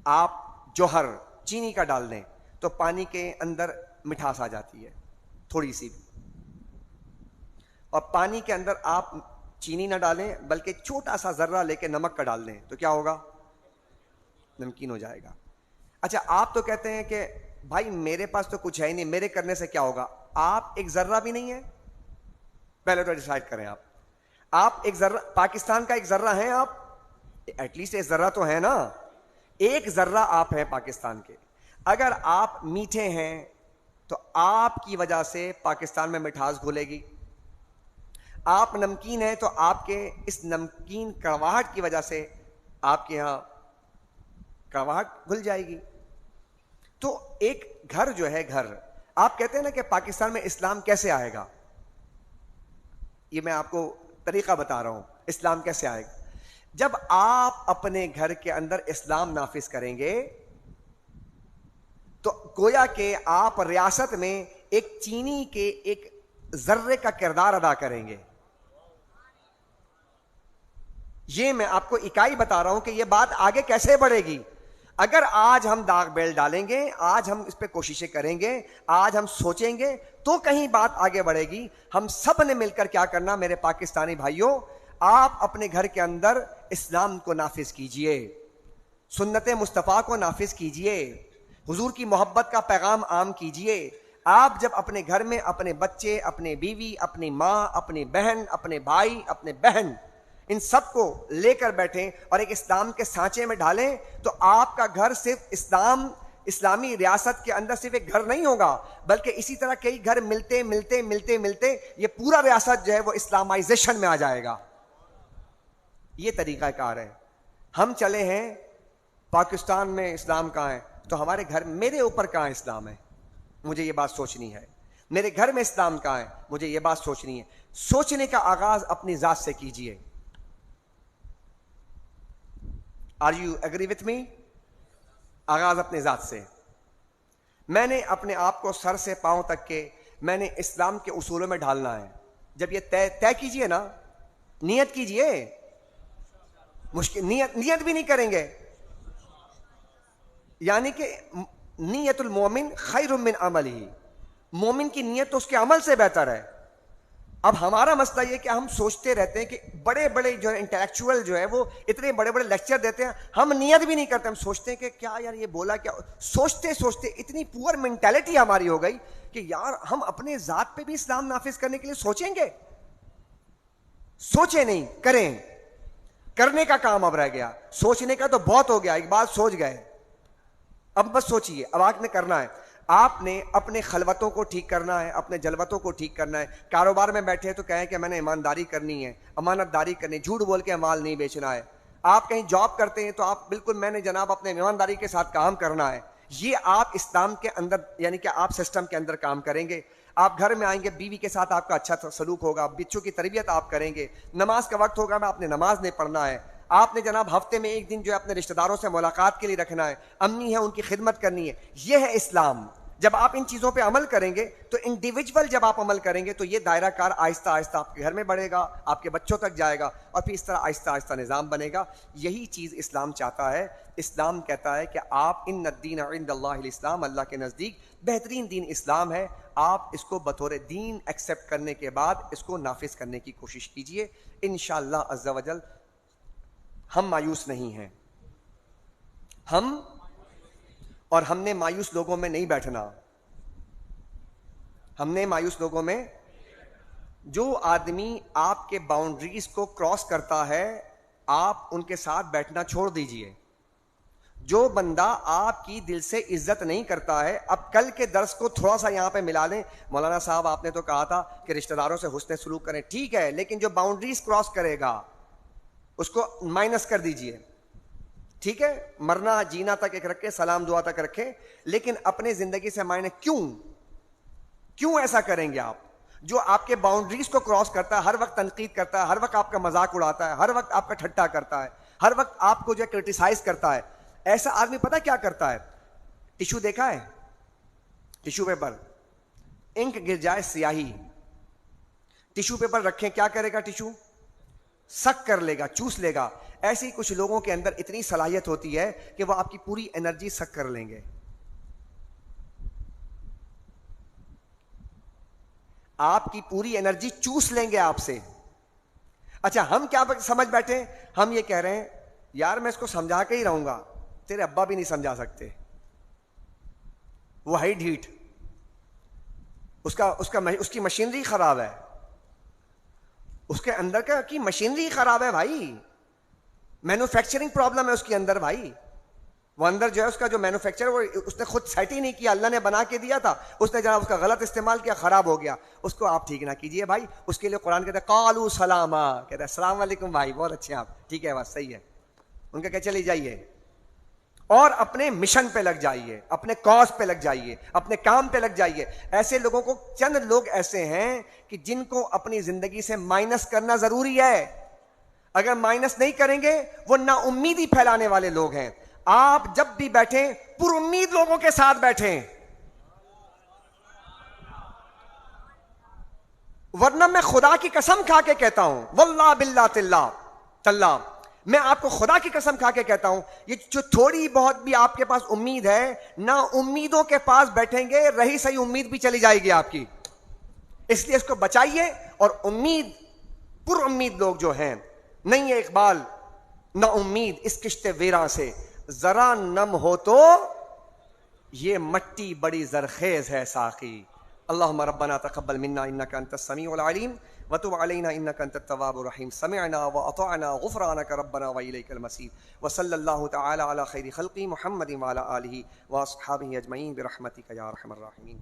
A: آپ جوہر چینی کا ڈال دیں تو پانی کے اندر مٹھاس آ جاتی ہے تھوڑی سی بھی. اور پانی کے اندر آپ چینی نہ ڈالیں بلکہ چھوٹا سا ذرہ لے کے نمک کا ڈال دیں تو کیا ہوگا؟ نمکین ہو جائے گا. اچھا آپ تو کہتے ہیں کہ بھائی میرے پاس تو کچھ ہے ہی نہیں, میرے کرنے سے کیا ہوگا؟ آپ ایک ذرہ بھی نہیں ہے, پہلے تو ڈیسائیڈ کریں. آپ ایک ذرہ, پاکستان کا ایک ذرہ ہیں آپ, ایٹ لیسٹ ایک ذرہ تو ہے نا, ایک ذرہ آپ ہیں پاکستان کے. اگر آپ میٹھے ہیں تو آپ کی وجہ سے پاکستان میں مٹھاس گھلے گی. آپ نمکین ہیں تو آپ کے اس نمکین کڑواہٹ کی وجہ سے آپ کے یہاں کڑواہٹ گھل جائے گی. تو ایک گھر جو ہے, گھر, آپ کہتے ہیں نا کہ پاکستان میں اسلام کیسے آئے گا, یہ میں آپ کو طریقہ بتا رہا ہوں. اسلام کیسے آئے گا؟ جب آپ اپنے گھر کے اندر اسلام نافذ کریں گے تو گویا کہ آپ ریاست میں ایک چینی کے ایک ذرے کا کردار ادا کریں گے. یہ میں آپ کو اکائی بتا رہا ہوں کہ یہ بات آگے کیسے بڑھے گی. اگر آج ہم داغ بیل ڈالیں گے, آج ہم اس پہ کوششیں کریں گے, آج ہم سوچیں گے تو کہیں بات آگے بڑھے گی. ہم سب نے مل کر کیا کرنا میرے پاکستانی بھائیوں, آپ اپنے گھر کے اندر اسلام کو نافذ کیجئے, سنت مصطفیٰ کو نافذ کیجئے, حضور کی محبت کا پیغام عام کیجئے. آپ جب اپنے گھر میں اپنے بچے, اپنے بیوی, اپنی ماں, اپنی بہن, اپنے بھائی, اپنے بہن, ان سب کو لے کر بیٹھیں اور ایک اسلام کے سانچے میں ڈالیں تو آپ کا گھر صرف اسلامی ریاست کے اندر صرف ایک گھر نہیں ہوگا, بلکہ اسی طرح کئی گھر ملتے ملتے ملتے ملتے یہ پورا ریاست جو ہے وہ اسلامائزیشن میں آ جائے گا. یہ طریقہ کار ہے. ہم چلے ہیں پاکستان میں اسلام کہاں ہے, تو ہمارے گھر, میرے اوپر کہاں اسلام ہے, مجھے یہ بات سوچنی ہے. میرے گھر میں اسلام کہاں ہے, مجھے یہ بات سوچنی ہے. سوچنے کا آغاز اپنی ذات سے کیجئے. Are you agree with me? آغاز اپنے ذات سے. میں نے اپنے آپ کو سر سے پاؤں تک کے میں نے اسلام کے اصولوں میں ڈھالنا ہے. جب یہ طے کیجئے نا, نیت کیجئے, مشکل نیت بھی نہیں کریں گے, یعنی کہ نیت المومن خیر من عملہ, مومن کی نیت تو اس کے عمل سے بہتر ہے. اب ہمارا مسئلہ یہ کہ ہم سوچتے رہتے ہیں کہ بڑے بڑے جو انٹلیکچوئل جو ہے وہ اتنے بڑے بڑے لیکچر دیتے ہیں, ہم نیت بھی نہیں کرتے. ہم سوچتے ہیں کہ کیا یار یہ بولا کیا, سوچتے سوچتے اتنی پور مینٹیلٹی ہماری ہو گئی کہ یار ہم اپنے ذات پہ بھی اسلام نافذ کرنے کے لیے سوچیں گے. سوچے نہیں, کریں. کرنے کا کام اب رہ گیا, سوچنے کا تو بہت ہو گیا. ایک بات سوچ گئے, اب بس سوچیے, اب آپ نے کرنا ہے. آپ نے اپنے خلوتوں کو ٹھیک کرنا ہے, اپنے جلوتوں کو ٹھیک کرنا ہے. کاروبار میں بیٹھے تو کہیں کہ میں نے ایمانداری کرنی ہے, امانت داری کرنی ہے, جھوٹ بول کے مال نہیں بیچنا ہے. آپ کہیں جاب کرتے ہیں تو آپ بالکل میں نے جناب اپنے ایمانداری کے ساتھ کام کرنا ہے. یہ آپ اسلام کے اندر یعنی کہ آپ سسٹم کے اندر کام کریں گے. آپ گھر میں آئیں گے, بیوی کے ساتھ آپ کا اچھا سلوک ہوگا, بچوں کی تربیت آپ کریں گے. نماز کا وقت ہوگا, میں آپ نے نماز نہیں پڑھنا ہے. آپ نے جناب ہفتے میں ایک دن جو ہے اپنے رشتہ داروں سے ملاقات کے لیے رکھنا ہے، امی ہے ان کی خدمت کرنی ہے. یہ ہے اسلام. جب آپ ان چیزوں پہ عمل کریں گے تو انڈیویجول جب آپ عمل کریں گے تو یہ دائرہ کار آہستہ آہستہ آپ کے گھر میں بڑھے گا، آپ کے بچوں تک جائے گا، اور پھر اس طرح آہستہ آہستہ نظام بنے گا. یہی چیز اسلام چاہتا ہے. اسلام کہتا ہے کہ آپ ان الدین عند اللہ الاسلام، اللہ کے نزدیک بہترین دین اسلام ہے. آپ اس کو بطور دین ایکسیپٹ کرنے کے بعد اس کو نافذ کرنے کی کوشش کیجئے. انشاءاللہ عز و جل ہم مایوس نہیں ہیں. اور ہم نے مایوس لوگوں میں نہیں بیٹھنا. ہم نے مایوس لوگوں میں، جو آدمی آپ کے باؤنڈریز کو کراس کرتا ہے آپ ان کے ساتھ بیٹھنا چھوڑ دیجئے. جو بندہ آپ کی دل سے عزت نہیں کرتا ہے، اب کل کے درس کو تھوڑا سا یہاں پہ ملا لیں. مولانا صاحب آپ نے تو کہا تھا کہ رشتہ داروں سے حسن سلوک کریں، ٹھیک ہے، لیکن جو باؤنڈریز کراس کرے گا اس کو مائنس کر دیجئے. ٹھیک ہے، مرنا جینا تک ایک رکھے، سلام دعا تک رکھے، لیکن اپنے زندگی سے معنی کیوں ایسا کریں گے آپ؟ جو آپ کے باؤنڈریز کو کراس کرتا ہے، ہر وقت تنقید کرتا ہے، ہر وقت آپ کا مذاق اڑاتا ہے، ہر وقت آپ کا ٹھٹا کرتا ہے، ہر وقت آپ کو جو کرٹیسائز کرتا ہے، ایسا آدمی پتہ کیا کرتا ہے؟ ٹیشو دیکھا ہے؟ ٹیشو پیپر، انک گر جائے سیاہی، ٹیشو پیپر رکھیں، کیا کرے گا؟ ٹیشو سک کر لے گا، چوس لے گا. ایسے ہی کچھ لوگوں کے اندر اتنی صلاحیت ہوتی ہے کہ وہ آپ کی پوری انرجی سک کر لیں گے. آپ کی پوری انرجی چوس لیں گے آپ سے. اچھا ہم کیا سمجھ بیٹھے؟ ہم یہ کہہ رہے ہیں یار میں اس کو سمجھا کے ہی رہوں گا. تیرے ابا بھی نہیں سمجھا سکتے، وہ ہے ڈھیٹ، اس کی مشینری خراب ہے، اس کے اندر کی مشینری خراب ہے بھائی. مینوفیکچرنگ پرابلم ہے اس کے اندر بھائی. وہ اندر جو ہے اس کا جو مینوفیکچر وہ اس نے خود سیٹ ہی نہیں کیا، اللہ نے بنا کے دیا تھا، اس نے جناب اس کا غلط استعمال کیا، خراب ہو گیا. اس کو آپ ٹھیک نہ کیجئے بھائی. اس کے لیے قرآن کہتا ہے قالوا سلاما، کہتا ہے السلام علیکم بھائی، بہت اچھے ہیں آپ، ٹھیک ہے بس صحیح ہے. ان کا کہ چلی جائیے اور اپنے مشن پہ لگ جائیے، اپنے کاز پہ لگ جائیے، اپنے کام پہ لگ جائیے. ایسے لوگوں کو، چند لوگ ایسے ہیں کہ جن کو اپنی زندگی سے مائنس کرنا ضروری ہے. اگر مائنس نہیں کریں گے وہ نا امیدی پھیلانے والے لوگ ہیں. آپ جب بھی بیٹھیں پر امید لوگوں کے ساتھ بیٹھیں، ورنہ میں خدا کی قسم کھا کے کہتا ہوں، واللہ باللہ تاللہ، میں آپ کو خدا کی قسم کھا کے کہتا ہوں، یہ جو تھوڑی بہت بھی آپ کے پاس امید ہے، نا امیدوں کے پاس بیٹھیں گے رہی صحیح امید بھی چلی جائے گی آپ کی. اس لیے اس کو بچائیے. اور پر امید لوگ جو ہیں، نہیں ہے اقبال نا امید اس کشت ویراں سے، ذرا نم ہو تو یہ مٹی بڑی زرخیز ہے ساقی. اللہم ربنا تقبل منا انک انت السمیع العلیم وتب علینا انک انت التواب الرحیم. سمعنا واطعنا غفرانک ربنا والیک المصیر. وصلی اللہ تعالی علی خیر خلقی محمد وعلی آلہ واصحابہ اجمعین برحمتک یا ارحم الراحمین.